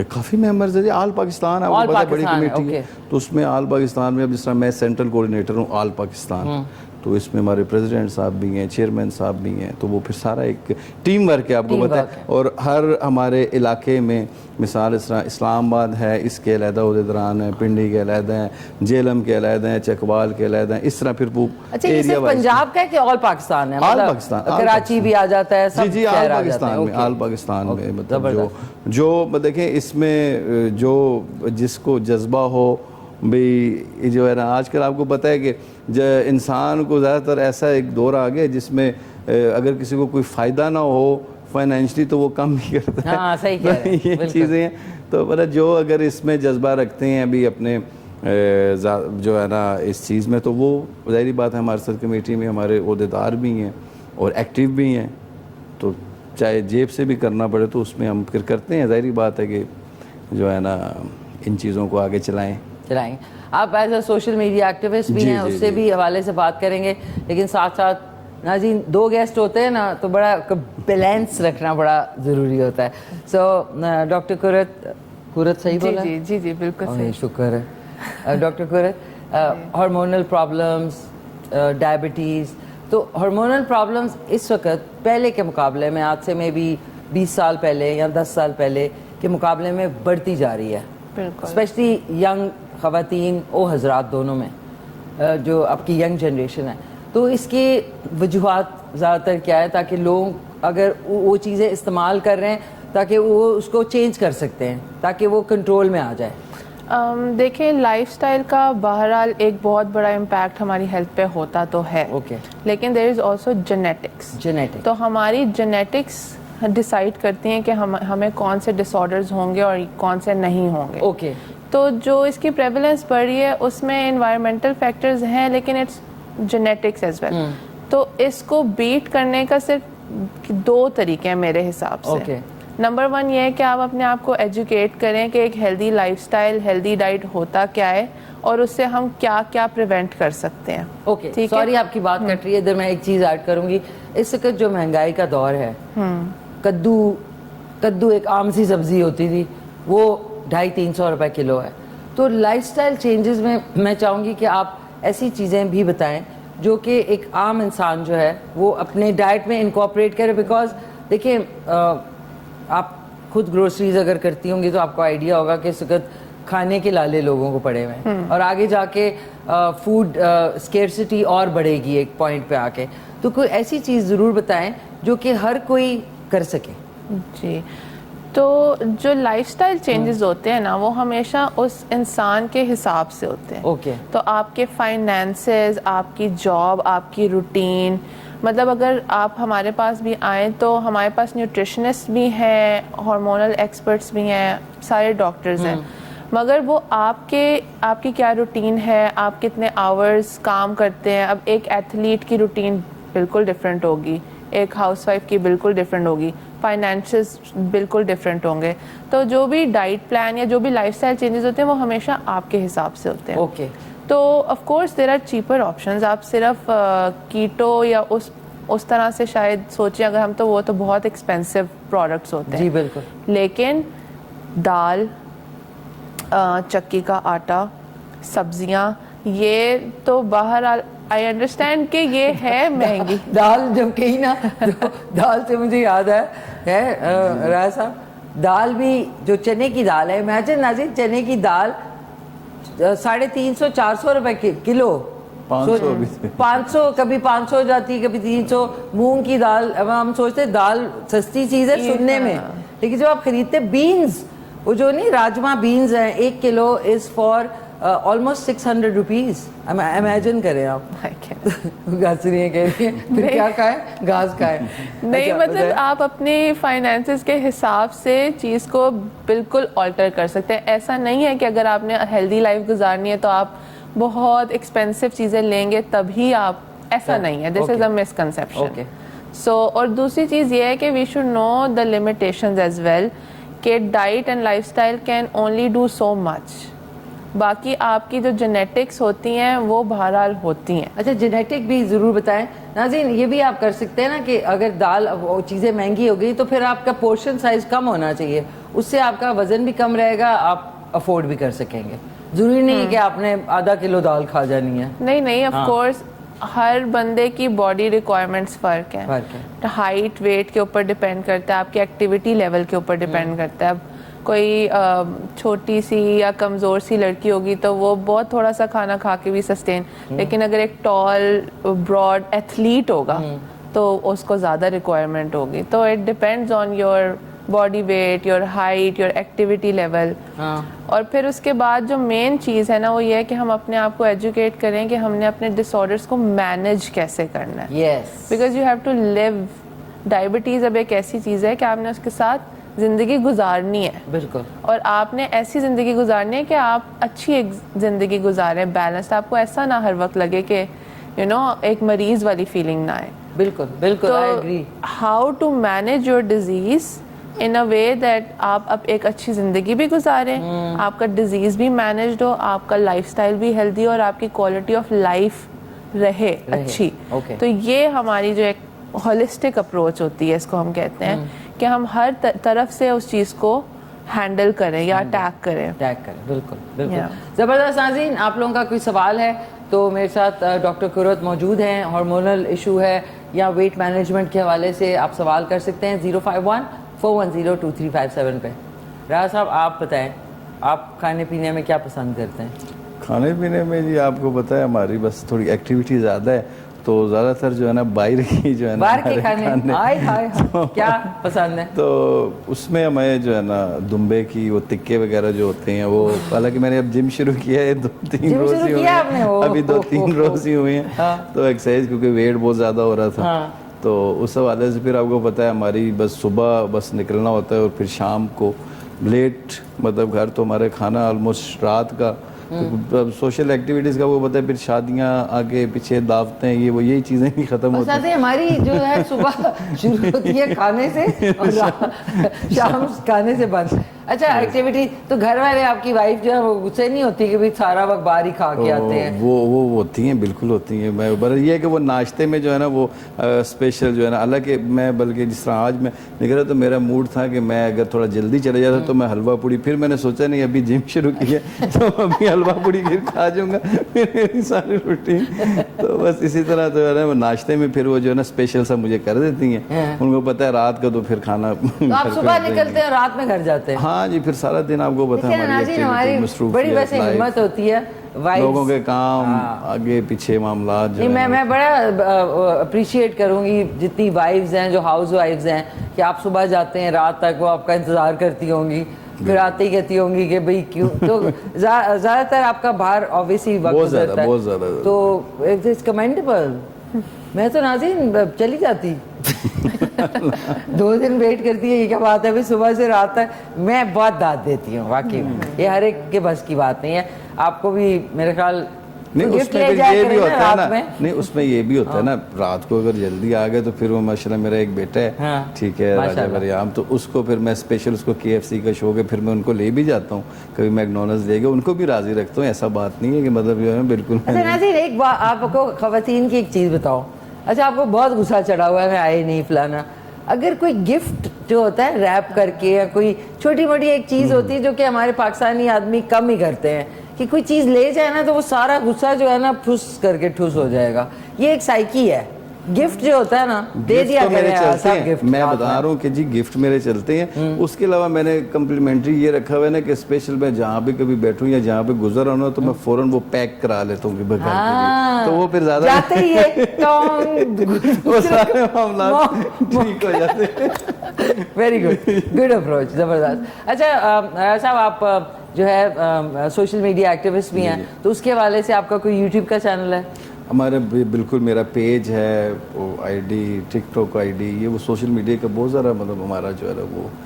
کافی ممبرز ہیں جی, آل پاکستان آپ کو پتہ ہے بڑی کمیٹی ہے, تو اس میں آل پاکستان میں اب جس طرح میں سینٹرل کوآرڈینیٹر ہوں آل پاکستان, تو اس میں ہمارے پریزیڈنٹ صاحب بھی ہیں, چیئرمین صاحب بھی ہیں, تو وہ پھر سارا ایک ٹیم ورک ہے آپ کو پتہ ہے. اور ہر ہمارے علاقے میں مثال اس طرح اسلام آباد ہے, اس کے علیحدہ عہدیداران ہیں, پنڈی کے علیحدہ ہیں, جیلم کے علیحدہ ہیں, چکوال کے علیحدہ ہیں, اس طرح پھر وہ اچھا یہ صرف پنجاب کا ہے کہ آل پاکستان ہے؟ آل پاکستان, کراچی بھی آ جاتا ہے, سب جی آل پاکستان میں, آل پاکستان میں. مطلب جو دیکھیں اس میں جو جس کو جذبہ ہو بھئی جو ہے نا, آج کل آپ کو پتہ ہے کہ انسان کو زیادہ تر ایسا ایک دور آ گیا جس میں اگر کسی کو کوئی فائدہ نہ ہو فائنینشلی تو وہ کم ہی کرتا ہے. ہاں صحیح کہہ رہے ہیں, یہ چیزیں ہیں. تو مطلب جو اگر اس میں جذبہ رکھتے ہیں ابھی اپنے جو ہے نا اس چیز میں, تو وہ ظاہری بات ہے ہمارے سر کمیٹی میں ہمارے عہدیدار بھی ہیں اور ایکٹیو بھی ہیں, تو چاہے جیب سے بھی کرنا پڑے تو اس میں ہم پھر کرتے ہیں. ظاہری بات ہے کہ جو ہے نا ان چیزوں کو آگے چلائیں. آپ as a social media activist بھی ہیں, اس سے بھی حوالے سے بات کریں گے, لیکن ساتھ ساتھ ناظرین 2 گیسٹ ہوتے ہیں نا تو بڑا بیلنس رکھنا بڑا ضروری ہوتا ہے. سو ڈاکٹر قرت صحیح بولا؟ جی جی بالکل صحیح, شکر ہے. Doctor Qurat, hormonal problems, diabetes, تو ہارمونل پرابلمس اس وقت پہلے کے مقابلے میں, آج سے میں بھی 20 سال پہلے یا 10 سال پہلے کے مقابلے میں بڑھتی جا رہی ہے, اسپیشلی ینگ خواتین او حضرات دونوں میں, جو اب کی ینگ جنریشن ہے. تو اس کی وجوہات زیادہ تر کیا ہے, تاکہ لوگ اگر وہ چیزیں استعمال کر رہے ہیں تاکہ وہ اس کو چینج کر سکتے ہیں, تاکہ وہ کنٹرول میں آ جائے؟ دیکھیں لائف سٹائل کا بہرحال ایک بہت بڑا امپیکٹ ہماری ہیلتھ پہ ہوتا تو ہے, لیکن دیر از آلسو جینیٹکس. تو ہماری جینیٹکس ڈیسائیڈ کرتی ہیں کہ ہمیں کون سے ڈس آرڈرز ہوں گے اور کون سے نہیں ہوں گے. تو جو اس کی پریولنس بڑھ رہی ہے اس میں انوائرمنٹل فیکٹرز ہیں, لیکن اٹس جینیٹکس ایز ویل. تو اس کو بیٹ کرنے کا صرف 2 طریقے ہیں میرے حساب سے. نمبر 1 یہ ہے کہ آپ اپنے آپ کو ایجوکیٹ کریں کہ ایک healthy life style, healthy diet ہوتا کیا ہے, اور اس سے ہم کیا کیا پریونٹ کر سکتے ہیں. اوکے, سوری آپ کی بات کٹ رہی ہے, ادھر میں ایک چیز ایڈ کروں گی. اس وقت جو مہنگائی کا دور ہے, کدو ایک عام سی سبزی ہوتی تھی, وہ 250-300 روپے کلو ہے. تو لائف سٹائل چینجز میں میں چاہوں گی کہ آپ ایسی چیزیں بھی بتائیں جو کہ ایک عام انسان جو ہے وہ اپنے ڈائٹ میں انکارپوریٹ کرے. بیکاز دیکھیں آپ خود گروسریز اگر کرتی ہوں گی تو آپ کو آئیڈیا ہوگا کہ اس وقت کھانے کے لالے لوگوں کو پڑے ہوئے ہیں, اور آگے جا کے فوڈ اسکیرسٹی اور بڑھے گی ایک پوائنٹ پہ آ کے. تو کوئی ایسی چیز ضرور بتائیں جو کہ ہر کوئی کر سکے. جی, تو جو لائف سٹائل چینجز ہوتے ہیں نا وہ ہمیشہ اس انسان کے حساب سے ہوتے ہیں. تو آپ کے فائنینسز, آپ کی جاب, آپ کی روٹین, مطلب اگر آپ ہمارے پاس بھی آئیں تو ہمارے پاس نیوٹریشنسٹ بھی ہیں, ہارمونل ایکسپرٹس بھی ہیں, سارے ڈاکٹرز ہیں, مگر وہ آپ کی کیا روٹین ہے, آپ کتنے آورز کام کرتے ہیں. اب ایک ایتھلیٹ کی روٹین بالکل ڈفرینٹ ہوگی, ایک ہاؤس وائف کی بالکل ڈفرینٹ ہوگی, فائنینشز بالکل ڈفرینٹ ہوں گے. تو جو بھی ڈائٹ پلان یا جو بھی لائف سٹائل چینجز ہوتے ہیں وہ ہمیشہ آپ کے حساب سے ہوتے ہیں. تو of course there are cheaper options. آپ صرف کیٹو یا اس طرح سے شاید سوچیں اگر ہم, تو وہ تو بہت ایکسپینسو پروڈکٹس ہوتے ہیں. جی بالکل. لیکن دال, چکی کا آٹا, سبزیاں, یہ تو بہرحال آئی انڈرسٹینڈ کہ یہ ہے مہنگی. دال جب کہیں نا, دال سے مجھے یاد ہے رایا صاحب, دال بھی جو چنے کی دال ہے, امیجن ناظرین, چنے کی دال 350-400 روپے کلو, 500 کبھی 500 ہو جاتی, کبھی 300. مونگ کی دال, ہم سوچتے دال سستی چیز ہے سننے میں, لیکن جب آپ خریدتے بینز, وہ جو نہیں راجما بینز ہیں, 1 kilo is for almost 600 rupees. Imagine کریں آپ. گھس رہی ہیں, کہہ رہی ہیں پھر کیا کھائیں, گھاس کھائیں. نہیں مطلب آپ اپنے فائنینسز کے حساب سے چیز کو بالکل آلٹر کر سکتے ہیں. ایسا نہیں ہے کہ اگر آپ نے ہیلدی لائف گزارنی ہے تو آپ بہت ایکسپینسو چیزیں لیں گے تبھی آپ, ایسا نہیں ہے. دس از اے مسکنسیپشن. سو اور دوسری چیز یہ ہے کہ we should know the limitations as well, کہ diet and lifestyle can only do so much. باقی آپ کی جو جینیٹکس ہوتی ہیں وہ بہرحال ہوتی ہیں. اچھا, جینیٹک بھی ضرور بتائیں ناظرین. یہ بھی آپ کر سکتے ہیں نا کہ اگر دال وہ چیزیں مہنگی ہو گئی تو پھر آپ کا پورشن سائز کم ہونا چاہیے, اس سے آپ کا وزن بھی کم رہے گا, آپ افورڈ بھی کر سکیں گے. ضروری نہیں ہے کہ آپ نے آدھا کلو دال کھا جانی ہے. نہیں آف کورس ہر بندے کی باڈی ریکوائرمنٹس فرق ہیں. ہائٹ ویٹ کے اوپر ڈپینڈ کرتا ہے, آپ کی ایکٹیویٹی لیول کے اوپر ڈپینڈ کرتا ہے. اب کوئی چھوٹی سی یا کمزور سی لڑکی ہوگی تو وہ بہت تھوڑا سا کھانا کھا کے بھی سسٹین, لیکن اگر ایک ٹال براڈ ایتھلیٹ ہوگا تو اس کو زیادہ ریکوائرمنٹ ہوگی. تو it depends on your body weight, your height, your activity level. اور پھر اس کے بعد جو مین چیز ہے نا وہ یہ ہے کہ ہم اپنے آپ کو ایجوکیٹ کریں کہ ہم نے اپنے ڈس آرڈرس کو مینیج کیسے کرنا ہے. Because you have to live. Diabetes اب ایک ایسی چیز ہے کہ آپ نے اس کے ساتھ زندگی گزارنی ہے. بالکل. اور آپ نے ایسی زندگی گزارنی ہے کہ آپ اچھی ایک زندگی گزاریں, بیلنسڈ. آپ کو ایسا نہ ہر وقت لگے کہ یو نو ایک مریض والی فیلنگ نہ آئے. بالکل بالکل. تو how to manage your disease in a way that آپ اب ایک اچھی زندگی بھی گزاریں, آپ کا ڈیزیز بھی مینیجڈ ہو, آپ کا لائف اسٹائل بھی ہیلدی اور آپ کی کوالٹی آف لائف رہے اچھی. تو یہ ہماری جو ایک ہولسٹک اپروچ ہوتی ہے, اس کو ہم کہتے ہیں کہ ہم ہر طرف سے اس چیز کو ہینڈل کریں یا اٹیک کریں. بالکل بالکل. زبردست. ناظرین, آپ لوگوں کا کوئی سوال ہے تو میرے ساتھ ڈاکٹر قرۃ موجود ہیں. ہارمونل ایشو ہے یا ویٹ مینجمنٹ کے حوالے سے آپ سوال کر سکتے ہیں 051-410-2357 پہ. راز صاحب آپ بتائیں, آپ کھانے پینے میں کیا پسند کرتے ہیں؟ کھانے پینے میں جی آپ کو پتہ ہے ہماری بس تھوڑی ایکٹیویٹی زیادہ ہے, تو زیادہ تر جو ہے نا باہر کی جو ہے نا باہر کے کھانے کیا پسند ہے. تو اس میں ہمیں جو ہے نا دمبے کی وہ تکے وغیرہ جو ہوتے ہیں وہ, حالانکہ میں نے اب جم شروع کیا ہے 2-3 روز ہی ہوئے ہیں, ابھی 2-3 روز ہی ہوئے ہیں. تو ایکسرسائز کیونکہ ویٹ بہت زیادہ ہو رہا تھا, تو اس حوالے سے پھر آپ کو پتہ ہے ہماری بس صبح بس نکلنا ہوتا ہے اور پھر شام کو لیٹ, مطلب گھر تو ہمارے کھانا آلموسٹ رات کا. سوشل ایکٹیویٹیز کا وہ پتہ ہے, پھر شادیاں آگے پیچھے دعوتیں یہ وہ یہی چیزیں نہیں ختم ہوتی ہیں. ہماری جو ہے صبح شروع ہوتی ہے کھانے سے اور شام کھانے سے بند. اچھا ایکٹیویٹی تو گھر والے آپ کی وائف جو ہے وہ غصے نہیں ہوتی کہ سارا وقت باہر ہی کھا کے آتے ہیں؟ وہ ہوتی ہیں, بالکل ہوتی ہیں. میں بس یہ ہے کہ وہ ناشتے میں جو ہے نا وہ اسپیشل جو ہے نا, حالانکہ میں بلکہ جس طرح آج میں نکلا تو میرا موڈ تھا کہ میں اگر تھوڑا جلدی چلے جاتا تو میں حلوہ پوڑی, پھر میں نے سوچا نہیں ابھی جم شروع کی ہے تو ابھی حلوہ پوڑی پھر کھا جاؤں گا, میری ساری روٹین. تو بس اسی طرح جو ہے نا ناشتے میں پھر وہ جو ہے نا اسپیشل سا مجھے کر دیتی ہیں. ان کو پتہ ہے رات کا تو پھر کھانا آپ صبح نکلتے ہیں رات میں گھر جاتے ہیں. ہاں جی, پھر سارا دن آپ کو پتا ہماری بڑی ویسے ہمت ہوتی ہے لوگوں کے کام آگے پیچھے معاملات. میں بڑا اپریشیٹ کروں گی جتنی وائفز ہیں جو ہاؤس وائفز ہیں کہ آپ صبح جاتے ہیں رات تک وہ آپ کا انتظار کرتی ہوں گی, پھر آتے ہی کہتی ہوں گی کہ بھئی کیوں. تو زیادہ تر آپ کا باہر آبویسلی وقت گزرتا ہے تو اٹس کمینڈیبل. میں تو ناظرین چلی جاتی 2 دن ویٹ کرتی ہے, یہ کیا بات ہے بھائی صبح سے رات تک. میں بہت داد دیتی ہوں واقعی میں, یہ ہر ایک کے بس کی بات نہیں ہے. آپ کو بھی میرے خیال نہیں اس میں یہ بھی ہوتا ہے نا, نہیں اس میں یہ بھی ہوتا ہے نا, رات کو اگر جلدی آ گئے تو پھر وہ ماشاءاللہ میرا ایک بیٹا ہے ٹھیک ہے راجا بریام, تو اس کو پھر میں اسپیشل اس کو KFC کا شوق ہے, پھر میں ان کو لے بھی جاتا ہوں, کبھی میکڈونلڈس لے گیا, ان کو بھی راضی رکھتا ہوں. ایسا بات نہیں ہے کہ مطلب جو ہے بالکل. اچھا ناظرین ایک بات آپ کو خواتین کی ایک چیز بتاؤ. اچھا آپ کو بہت غصہ چڑھا ہوا ہے میں آئے نہیں فلانا, اگر کوئی گفٹ جو ہوتا ہے ریپ کر کے یا کوئی چھوٹی موٹی ایک چیز ہوتی ہے جو کہ ہمارے پاکستانی آدمی کم ہی کرتے ہیں کہ کوئی چیز لے جائے نا تو وہ سارا غصہ جو ہے نا ٹھس کر کے ٹھس ہو جائے گا. یہ ایک سائیکی ہے. گفٹ جو ہوتا ہے نا دے دیا کریں. میں بتا رہا ہوں کہ جی گفٹ میرے چلتے ہیں. اس کے علاوہ میں نے کمپلیمنٹری یہ رکھا ہوا ہے نا کہ اسپیشل میں جہاں پہ کبھی بیٹھوں یا جہاں پہ گزر رہا ہوں تو میں فوراً وہ پیک کرا لیتا ہوں کہ تو وہ پھر زیادہ وہ سارے معاملات ٹھیک ہو جاتے ہیں. ویری گڈ, گڈ اپروچ, زبردست. اچھا صاحب آپ جو ہے سوشل میڈیا ایکٹیوسٹ بھی ہیں, تو اس کے حوالے سے آپ کا کوئی یوٹیوب کا چینل ہے؟ ہمارا بالکل میرا پیج ہے, ID TikTok ID, یہ وہ سوشل میڈیا کا بہت زیادہ مطلب ہمارا جو ہے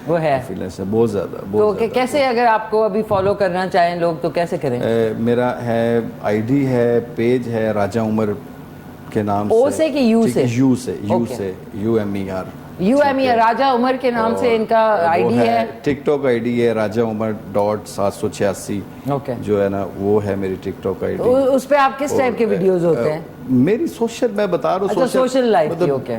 وہ ہے فیلنس ہے بہت زیادہ. تو کیسے اگر آپ کو ابھی فالو کرنا چاہیں لوگ تو کیسے کریں؟ میرا ہے آئی ڈی ہے, پیج ہے راجہ عمر کے نام سے. او سے کہ یو سے؟ یو سے, یو سے, UMER, راجہ عمر کے نام سے ان کا آئی ڈی ہے. ٹک ٹاک آئی ڈی ہے راجہ عمر .786 جو ہے نا وہ ہے میری ٹک ٹاک آئی ڈی. اس پہ آپ کس ٹائپ کے ویڈیوز ہوتے ہیں؟ میری سوشل, میں بتا رہا ہوں سوشل لائف کی. اوکے,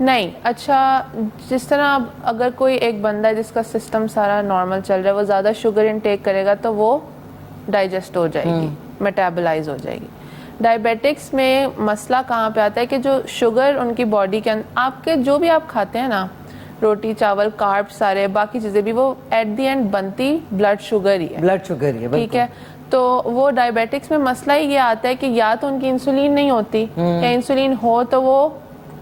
نہیں. اچھا جس طرح اگر کوئی ایک بندہ ہے جس کا سسٹم سارا نارمل چل رہا ہے, وہ زیادہ شوگر انٹیک کرے گا تو وہ ڈائجسٹ ہو جائے گی, میٹابلائز ہو جائے گی. ڈائبیٹکس میں مسئلہ کہاں پہ آتا ہے کہ جو شوگر ان کی باڈی کے اندر, آپ کے جو بھی آپ کھاتے ہیں نا, روٹی چاول کارب سارے باقی چیزیں بھی, وہ ایٹ دی اینڈ بنتی بلڈ شوگر ہی ہے. بلڈ شوگر ہی ہے, ٹھیک ہے. تو وہ ڈائبیٹکس میں مسئلہ ہی یہ آتا ہے کہ یا تو ان کی انسولین نہیں ہوتی, یا انسولین ہو تو وہ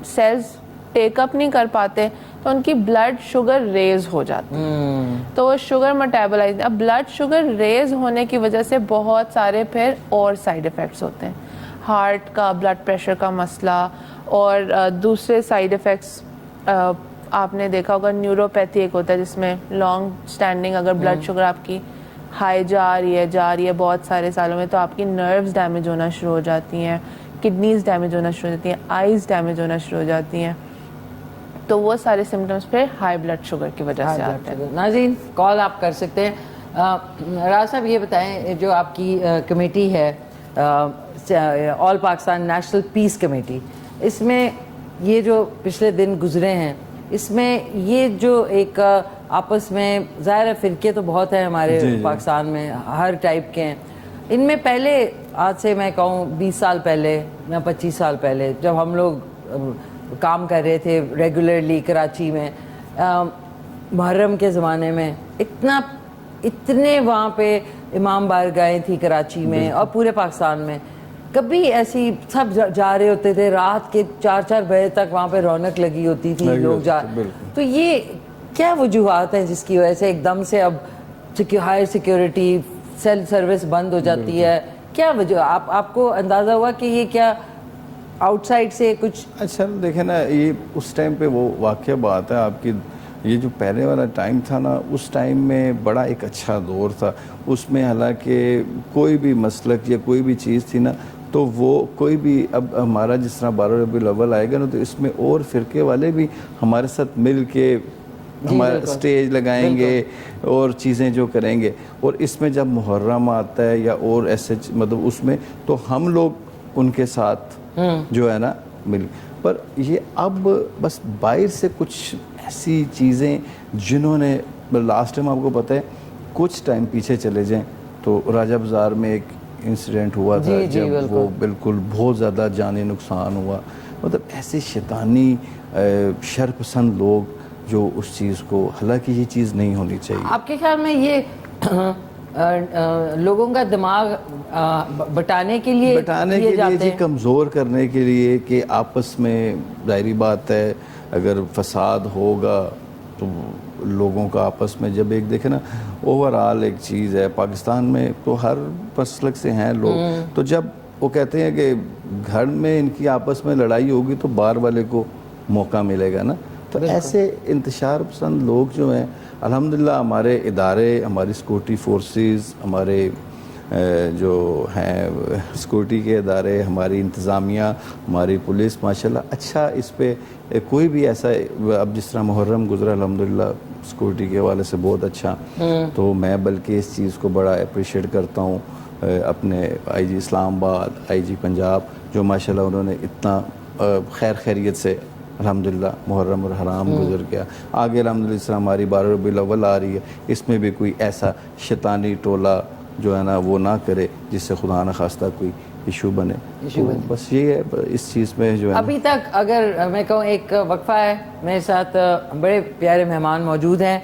سیلز ٹیک اپ نہیں کر پاتے, تو ان کی بلڈ شوگر ریز ہو جاتی ہے, تو وہ شوگر میٹابلائز. اب بلڈ شوگر ریز ہونے کی وجہ سے بہت سارے پھر اور سائیڈ افیکٹس ہوتے ہیں, ہارٹ کا, بلڈ پریشر کا مسئلہ, اور دوسرے سائیڈ افیکٹس آپ نے دیکھا ہوگا نیوروپیتھی ایک ہوتا ہے جس میں لانگ سٹینڈنگ اگر بلڈ شوگر آپ کی ہائی جا رہی ہے بہت سارے سالوں میں, تو آپ کی نروز ڈیمیج ہونا شروع ہو جاتی ہیں, کڈنیز ڈیمیج ہونا شروع ہو جاتی ہیں, آئیز ڈیمیج ہونا شروع ہو جاتی ہیں. تو وہ سارے سمٹمس پھر ہائی بلڈ شوگر کی وجہ سے آتے ہیں. ناظرین کال آپ کر سکتے ہیں. راز صاحب یہ بتائیں, جو آپ کی کمیٹی ہے آل پاکستان نیشنل پیس کمیٹی, اس میں یہ جو پچھلے دن گزرے ہیں, اس میں یہ جو ایک آپس میں ظاہر ہے فرقے تو بہت ہیں ہمارے پاکستان میں, ہر ٹائپ کے ہیں. ان میں پہلے آج سے میں کہوں 20 سال پہلے یا 25 سال پہلے جب ہم لوگ کام کر رہے تھے ریگولرلی کراچی میں, محرم کے زمانے میں اتنے وہاں پہ امام بارگاہیں تھی کراچی میں اور پورے پاکستان میں, کبھی ایسی سب جا رہے ہوتے تھے, رات کے 4-4 بجے تک وہاں پہ رونق لگی ہوتی تھی, لوگ جا. تو یہ کیا وجوہات ہیں جس کی وجہ سے ایک دم سے اب ہائر سیکیورٹی سیلف سروس بند ہو جاتی ہے؟ کیا وجہ, آپ کو اندازہ ہوا کہ یہ کیا آؤٹ سائڈ سے کچھ؟ اچھا دیکھیں نا, یہ اس ٹائم پہ وہ واقعہ بات ہے آپ کی, یہ جو پہلے والا ٹائم تھا نا, اس ٹائم میں بڑا ایک اچھا دور تھا. اس میں حالانکہ کوئی بھی مسلک یا کوئی بھی چیز تھی نا, تو وہ کوئی بھی, اب ہمارا جس طرح 12 ربیع الاول آئے گا نا, تو اس میں اور فرقے والے بھی ہمارے ساتھ مل کے ہمارا سٹیج لگائیں گے اور چیزیں جو کریں گے. اور اس میں جب محرم آتا ہے یا اور ایسے مطلب اس میں, تو ہم لوگ ان کے ساتھ جو ہے نا مل. پر یہ اب بس باہر سے کچھ ایسی چیزیں جنہوں نے, لاسٹ ٹائم آپ کو پتہ ہے, کچھ ٹائم پیچھے چلے جائیں تو راجہ بازار میں ایک انسیڈنٹ ہوا تھا جب وہ بالکل بہت زیادہ جانی نقصان ہوا. مطلب ایسے شیطانی شر پسند لوگ جو اس چیز کو, حالانکہ یہ چیز نہیں ہونی چاہیے. آپ کے خیال میں یہ لوگوں کا دماغ بٹانے کے لیے جی, کمزور کرنے کے لیے, کہ آپس میں ظاہری بات ہے اگر فساد ہوگا تو لوگوں کا آپس میں جب ایک دیکھیں نا, اوورآل ایک چیز ہے پاکستان میں تو ہر مسلک سے ہیں لوگ, تو جب وہ کہتے ہیں کہ گھر میں ان کی آپس میں لڑائی ہوگی تو باہر والے کو موقع ملے گا نا. تو ایسے انتشار پسند لوگ جو ہیں, الحمدللہ ہمارے ادارے, ہماری سیکورٹی فورسز, ہمارے جو ہیں سیکورٹی کے ادارے, ہماری انتظامیہ, ہماری پولیس ماشاءاللہ اچھا اس پہ کوئی بھی ایسا, اب جس طرح محرم گزرا الحمدللہ سیکورٹی کے حوالے سے بہت اچھا, تو میں بلکہ اس چیز کو بڑا اپریشیٹ کرتا ہوں اپنے آئی جی اسلام آباد, آئی جی پنجاب, جو ماشاءاللہ انہوں نے اتنا خیریت سے الحمدللہ محرم اور حرام گزر گیا. آگے الحمدللہ اس طرح ہماری 12 ربیع الاول آ رہی ہے, اس میں بھی کوئی ایسا شیطانی ٹولہ جو ہے نا وہ نہ کرے جس سے خدا نہ خواستہ کوئی ایشو بنے. بس یہ ہے اس چیز میں جو ہے. ابھی تک اگر میں کہوں ایک وقفہ ہے, میرے ساتھ بڑے پیارے مہمان موجود ہیں.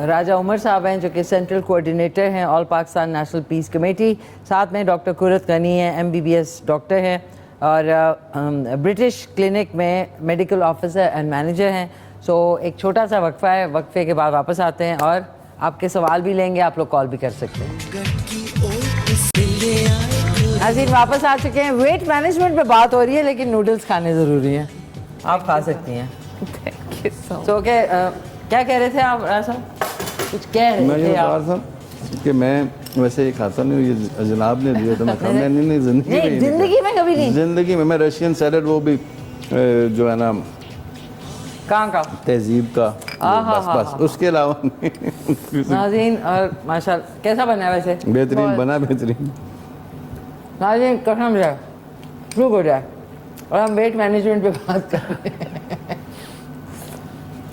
راجہ عمر صاحب ہیں جو کہ سینٹرل کوآرڈینیٹر ہیں آل پاکستان نیشنل پیس کمیٹی, ساتھ میں ڈاکٹر قرۃ غنی ہیں, MBBS ڈاکٹر ہیں اور برٹش کلینک میں میڈیکل آفیسر اینڈ مینیجر ہیں. سو ایک چھوٹا سا وقفہ ہے, وقفے کے بعد واپس آتے ہیں اور آپ کے سوال بھی لیں گے, آپ لوگ کال بھی کر سکتے ہیں. ناظرین واپس آ چکے ہیں. ویٹ مینجمنٹ پہ بات ہو رہی ہے لیکن نوڈلز کھانے ضروری ہیں, آپ کھا سکتی ہیں. سو کہ کیا کہہ رہے تھے آپ صاحب, کچھ کہہ رہے تھے آپ؟ کہ میں ویسے یہ کھاتا نہیں, یہ جناب نے دیا تھا میں کھاتا نہیں. زندگی میں کبھی نہیں, زندگی میں رشین سیلڈ, وہ بھی جو ہے نا کہاں کا تہذیب کا, بس اس کے علاوہ. ناظرین اور ماشاءاللہ کیسا بنا ہے ویسے؟ بہترین بنا, بہترین. ناظرین قسم سے شروع ہو جائے, اور ہم ویٹ مینجمنٹ پہ بات کر رہے ہیں.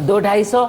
200-250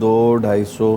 200-250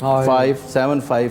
7-5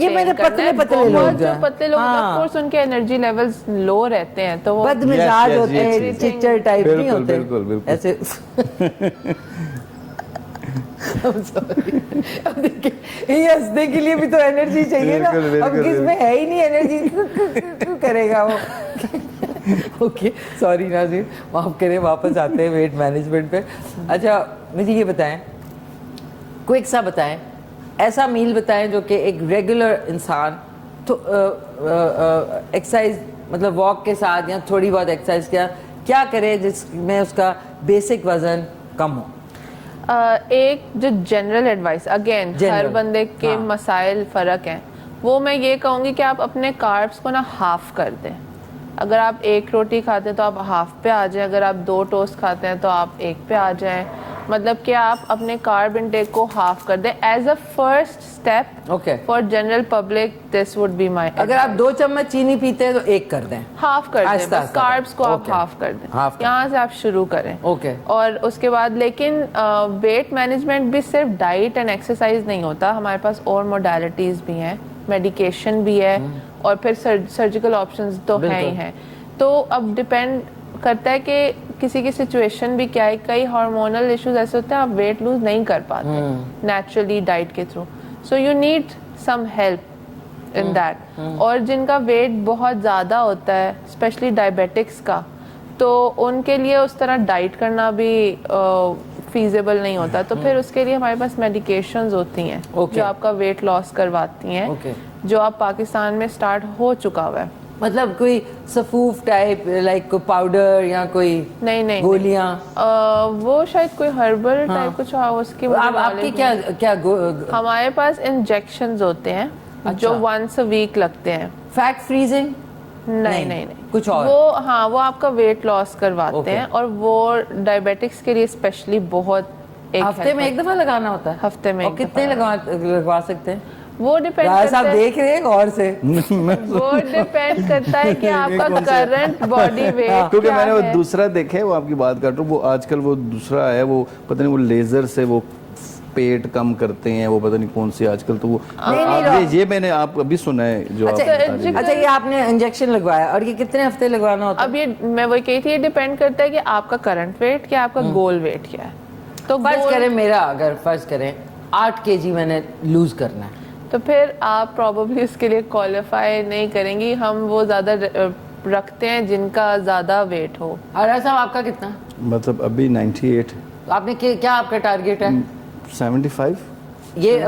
یہ میرے پتلے پتلے لوگ جو پتلے لوگ آف کورس ان کے انرجی لیولز لو رہتے ہیں تو وہ بد مزاج ہوتے ہیں, چچڑ ٹائپ نہیں ہوتے ایسے. یہ ہنسنے کے لیے بھی تو انرجی چاہیے نا, اب کس میں ہے ہی نہیں انرجی, کرے گا وہ. اوکے سوری ناظرین, معاف کریں, واپس آتے ہیں ویٹ مینجمنٹ پہ. اچھا مجھے یہ بتائیں, کوئک سا بتائیں, ایسا میل بتائیں جو کہ ایک ریگولر انسان تو ایکسرسائز مطلب واک کے ساتھ یا تھوڑی بہت ایکسرسائز کیا کرے جس میں اس کا بیسک وزن کم ہو. ایک جو جنرل ایڈوائس, اگین ہر بندے کے مسائل فرق ہیں, وہ میں یہ کہوں گی کہ آپ اپنے کاربس کو نا ہاف کر دیں. اگر آپ 1 روٹی کھاتے ہیں تو آپ ہاف پہ آ جائیں, اگر آپ 2 ٹوسٹ کھاتے ہیں تو آپ 1 پہ آ جائیں. مطلب کہ آپ اپنے کارب انٹیک کو ہاف کر دیں as a first step for general public. This would be my. اگر آپ 2 چمچ چینی پیتے ہیں تو 1 کر دیں, ہاف کر دیں, بس کاربس کو آپ ہاف کر دیں, یہاں سے آپ شروع کریں. اور اس کے بعد لیکن ویٹ مینجمنٹ بھی صرف ڈائٹ اینڈ ایکسرسائز نہیں ہوتا, ہمارے پاس اور موڈیلٹیز بھی ہیں, میڈیکیشن بھی ہے, اور پھر سرجیکل آپشنز تو ہیں ہی ہیں. تو اب ڈپینڈ کرتا ہے کہ کسی کی سچویشن بھی کیا ہے. کئی ہارمونل ایشوز ایسے ہوتے ہیں آپ ویٹ لوز نہیں کر پاتے نیچرلی ڈائٹ کے through, so you need some help in that. اور جن کا ویٹ بہت زیادہ ہوتا ہے اسپیشلی ڈائبیٹکس کا, تو ان کے لیے اس طرح ڈائٹ کرنا بھی فیزیبل نہیں ہوتا. تو پھر اس کے لیے ہمارے پاس میڈیکیشنز ہوتی ہیں جو آپ کا ویٹ لاس کرواتی ہیں, جو آپ پاکستان میں اسٹارٹ ہو چکا ہوا ہے. مطلب کوئی سفوف ٹائپ لائک کوئی پاؤڈر یا کوئی نہیں گولیاں, وہ شاید کوئی ہربل ٹائپ کچھ اس کی. آپ کی کیا ہمارے پاس انجیکشنز ہوتے ہیں جو ونس اے ویک لگتے ہیں. فیٹ فریزنگ نہیں کچھ اور, وہ آپ کا ویٹ لاس کرواتے ہیں, اور وہ ڈائبیٹکس کے لیے اسپیشلی بہت ہفتے میں 1 دفعہ لگانا ہوتا ہے. ہفتے میں کتنے لگوا سکتے ہیں؟ وہ ڈیپینڈ کرتا ہے, دیکھ رہے ہیں غور سے, وہ ڈیپینڈ کرتا ہے کہ آپ کا کرنٹ باڈی ویٹ. کیونکہ میں نے وہ دوسرا دیکھا ہے, وہ آپ کی بات کر رہا ہوں, وہ آج کل وہ دوسرا ہے, وہ پتہ نہیں وہ لیزر سے وہ پیٹ کم کرتے ہیں, وہ پتہ نہیں کون سی آج کل. تو وہ یہ میں نے آپ ابھی سنا ہے جو. اچھا یہ آپ نے انجیکشن لگوایا, اور یہ کتنے ہفتے لگوانا ہوتا ہے؟ اب یہ میں وہی کہی تھی, یہ ڈیپینڈ کرتا ہے کہ آپ کا کرنٹ ویٹ کیا, آپ کا گول ویٹ کیا ہے. تو فرض کریں میرا, اگر فرض کریں 8 kg میں نے لوز کرنا ہے, تو پھر آپ پروبیبلی اس کے لیے کوالیفائی نہیں کریں گی. ہم وہ زیادہ رکھتے ہیں جن کا زیادہ ویٹ ہو. اور صاحب آپ کا کتنا؟ مطلب ابھی 98. آپ نے کیا آپ کا ٹارگیٹ ہے؟ 75. یہ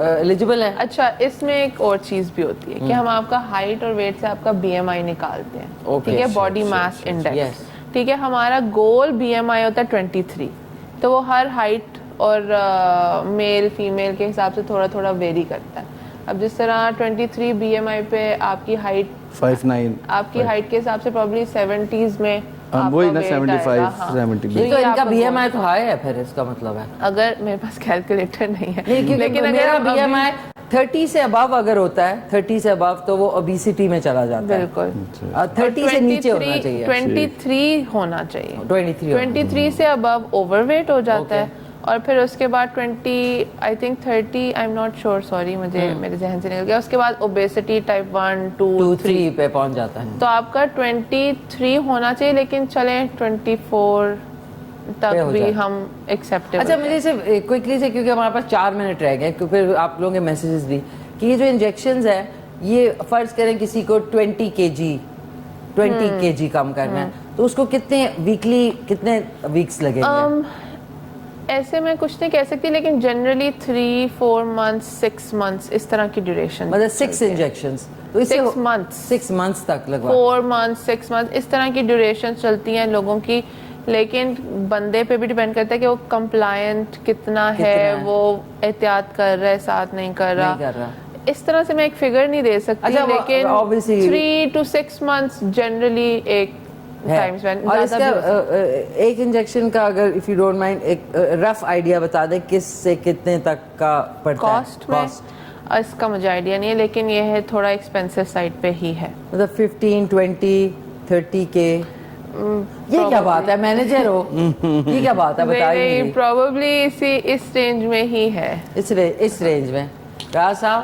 ایلیجیبل ہے. اچھا اس میں ایک اور چیز بھی ہوتی ہے کہ ہم آپ کا ہائٹ اور ویٹ سے آپ کا بی ایم آئی نکالتے ہیں, ٹھیک ہے, باڈی ماس انڈیکس, ٹھیک ہے. ہمارا گول بی ایم آئی ہوتا ہے 23, تو وہ ہر ہائٹ اور میل فیمیل کے حساب سے تھوڑا تھوڑا ویری کرتا ہے. اب جس طرح 23 بی ایم آئی پہ آپ کی ہائٹ 59, آپ کی ہائٹ کے حساب سے پروبلی 70s میں وہی نا 75 70. تو ان کا بی ایم آئی تو ہائی ہے, پھر اس کا مطلب ہے. اگر میرے پاس کیلکولیٹر نہیں ہے, لیکن میرا بی ایم آئی 30 سے ابو اگر ہوتا ہے, 30 سے ابو, تو وہ اوبیسٹی میں چلا جاتا ہے. بالکل 30 سے نیچے ہونا چاہیے, 23 ہونا چاہیے. 23 سے ابو اوور ویٹ ہو جاتا ہے, اور پھر اس کے بعد 20 I think 30 I am not sure, sorry مجھے میرے ذہن سے نکل گیا. اس کے بعد اوبیسٹی ٹائپ 1 2 3 پہ پہنچ جاتا ہے. تو آپ کا 23 ہونا چاہیے, لیکن چلیں 24 تک بھی ہم ایکسیپٹیبل. اچھا مجھے صرف کوئکلی سے, کیونکہ ہمارے پاس 4 منٹ رہ گئے, کیونکہ آپ لوگوں کے میسیجز بھی, کہ یہ جو انجیکشنز ہیں یہ فرض کریں کسی کو 20 kg کم کرنا ہے, تو اس کو کتنے ویکلی کتنے ویکس لگیں گے؟ ایسے میں کچھ نہیں کہہ سکتی, لیکن جنرلی 3-4 months 6 months اس طرح کی ڈیوریشن, مطلب 6 انجیکشنز, تو 6 months تک لگوا, 4 months 6 months اس طرح کی ڈیوریشن چلتی ہیں لوگوں کی. لیکن بندے پہ بھی ڈیپینڈ کرتا ہے کہ وہ کمپلائنٹ کتنا ہے, وہ احتیاط کر رہا ہے ساتھ نہیں کر رہا. اس طرح سے میں ایک فگر نہیں دے سکتی, لیکن 3 to 6 months جنرلی ایک ٹائم اسپین. اور اس کا ایک انجیکشن کا اگر اف یو ڈونٹ مائنڈ ایک رف آئیڈیا بتا دیں کس سے کتنے تک کا پڑتا ہے کاسٹ میں؟ اس کا مجھے آئیڈیا نہیں ہے, لیکن یہ ہے تھوڑا ایکسپینسو سائڈ پہ ہی ہے. مطلب 15-20 30 کے. یہ کیا بات ہے, مینیجر ہو, یہ کیا بات ہے بتائیے. پروبیبلی اس رینج میں ہی ہے, اس رینج میں. راز صاحب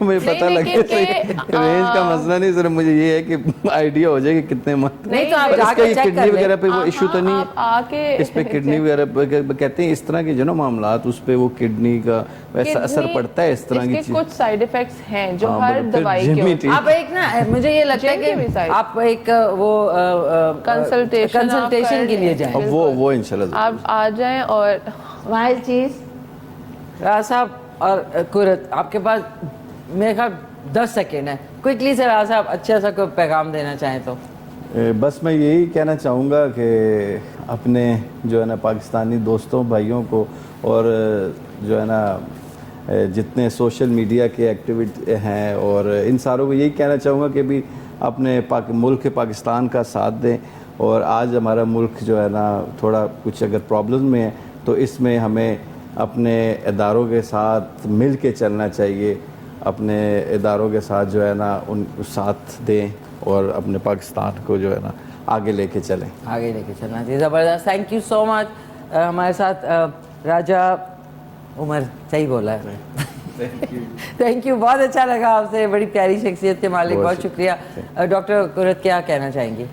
مجھے پتہ لگ گیا رینج کا مسئلہ نہیں صرف مجھے یہ ہے کہ آئیڈیا ہو جائے کہ کتنے منتھ نہیں تو آپ اس جا کا کے یہ چیک کڈنی کر لیں. وغیرہ پہ وہ ایشو تو نہیں آ کے اس پہ کڈنی وغیرہ کہتے ہیں اس طرح کے جو نا معاملات اس پہ وہ کڈنی کا ویسا اثر پڑتا ہے اس طرح کی چیز. کچھ سائیڈ ایفیکٹس ہیں جو ہر دوائی کے آپ ایک نا مجھے یہ لگتا ہے کہ آپ ایک وہ کنسلٹیشن کے لیے جائیں. اب وہ انشاءاللہ آپ آ جائیں. اور واحد چیز راز صاحب اور قرت آپ کے پاس میرے خیال 10 سیکنڈ ہے, کوئکلی سے راز صاحب اچھا سا کوئی پیغام دینا چاہیں تو. بس میں یہی کہنا چاہوں گا کہ اپنے جو ہے نا پاکستانی دوستوں بھائیوں کو اور جو ہے نا جتنے سوشل میڈیا کے ایکٹیویٹی ہیں اور ان ساروں کو یہی کہنا چاہوں گا کہ بھی اپنے ملک پاکستان کا ساتھ دیں. اور آج ہمارا ملک جو ہے نا تھوڑا کچھ اگر پرابلم میں ہے تو اس میں ہمیں اپنے اداروں کے ساتھ مل کے چلنا چاہیے, اپنے اداروں کے ساتھ جو ہے نا ان ساتھ دیں اور اپنے پاکستان کو جو ہے نا آگے لے کے چلیں. آگے لے کے چلنا چاہیے. زبردست, تھینک یو سو مچ. ہمارے ساتھ راجہ عمر, صحیح بولا ہے, تھینک یو, بہت اچھا لگا آپ سے, بڑی پیاری شخصیت کے مالک, بہت شکریہ. ڈاکٹر قرت کیا کہنا چاہیں گی؟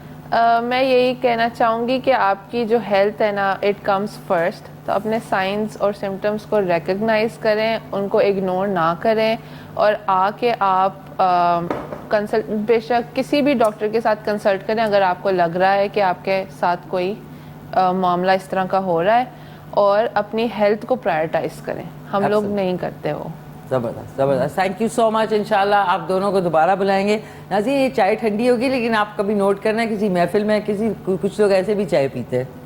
میں یہی کہنا چاہوں گی کہ آپ کی جو ہیلتھ ہے نا اٹ کمز فرسٹ, تو اپنے سائنس اور سمٹمس کو ریکگنائز کریں, ان کو اگنور نہ کریں, اور آ کے آپ کنسلٹ بے شک کسی بھی ڈاکٹر کے ساتھ کنسلٹ کریں اگر آپ کو لگ رہا ہے کہ آپ کے ساتھ کوئی معاملہ اس طرح کا ہو رہا ہے, اور اپنی ہیلتھ کو پرائرٹائز کریں. ہم لوگ نہیں کرتے وہ. زبردست زبردست, تھینک یو سو مچ. انشاءاللہ آپ دونوں کو دوبارہ بلائیں گے. ناظرین یہ چائے ٹھنڈی ہوگی لیکن آپ کبھی نوٹ کرنا ہے کسی محفل میں کچھ لوگ ایسے بھی چائے پیتے ہیں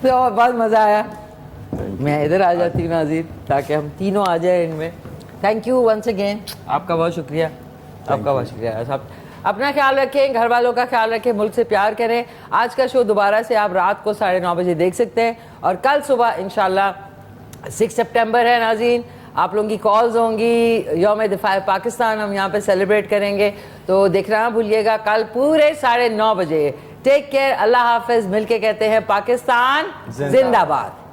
تو بہت مزہ آیا. میں ادھر آ جاتی ہوں ناظرین تاکہ ہم تینوں آ جائیں ان میں. تھینک یو ونس اگین, آپ کا بہت شکریہ, آپ کا بہت شکریہ. صاحب اپنا خیال رکھیں, گھر والوں کا خیال رکھیں, ملک سے پیار کریں. آج کا شو دوبارہ سے آپ رات کو 9:30 بجے دیکھ سکتے ہیں, اور کل صبح انشاءاللہ 6 سپٹمبر ہے ناظرین, آپ لوگوں کی کالز ہوں گی, یوم دفاع پاکستان ہم یہاں پہ سیلیبریٹ کریں گے, تو دیکھنا نہ بھولیے گا کل پورے 9:30 بجے. ٹیک کیئر, اللہ حافظ. مل کے کہتے ہیں پاکستان زندہ باد.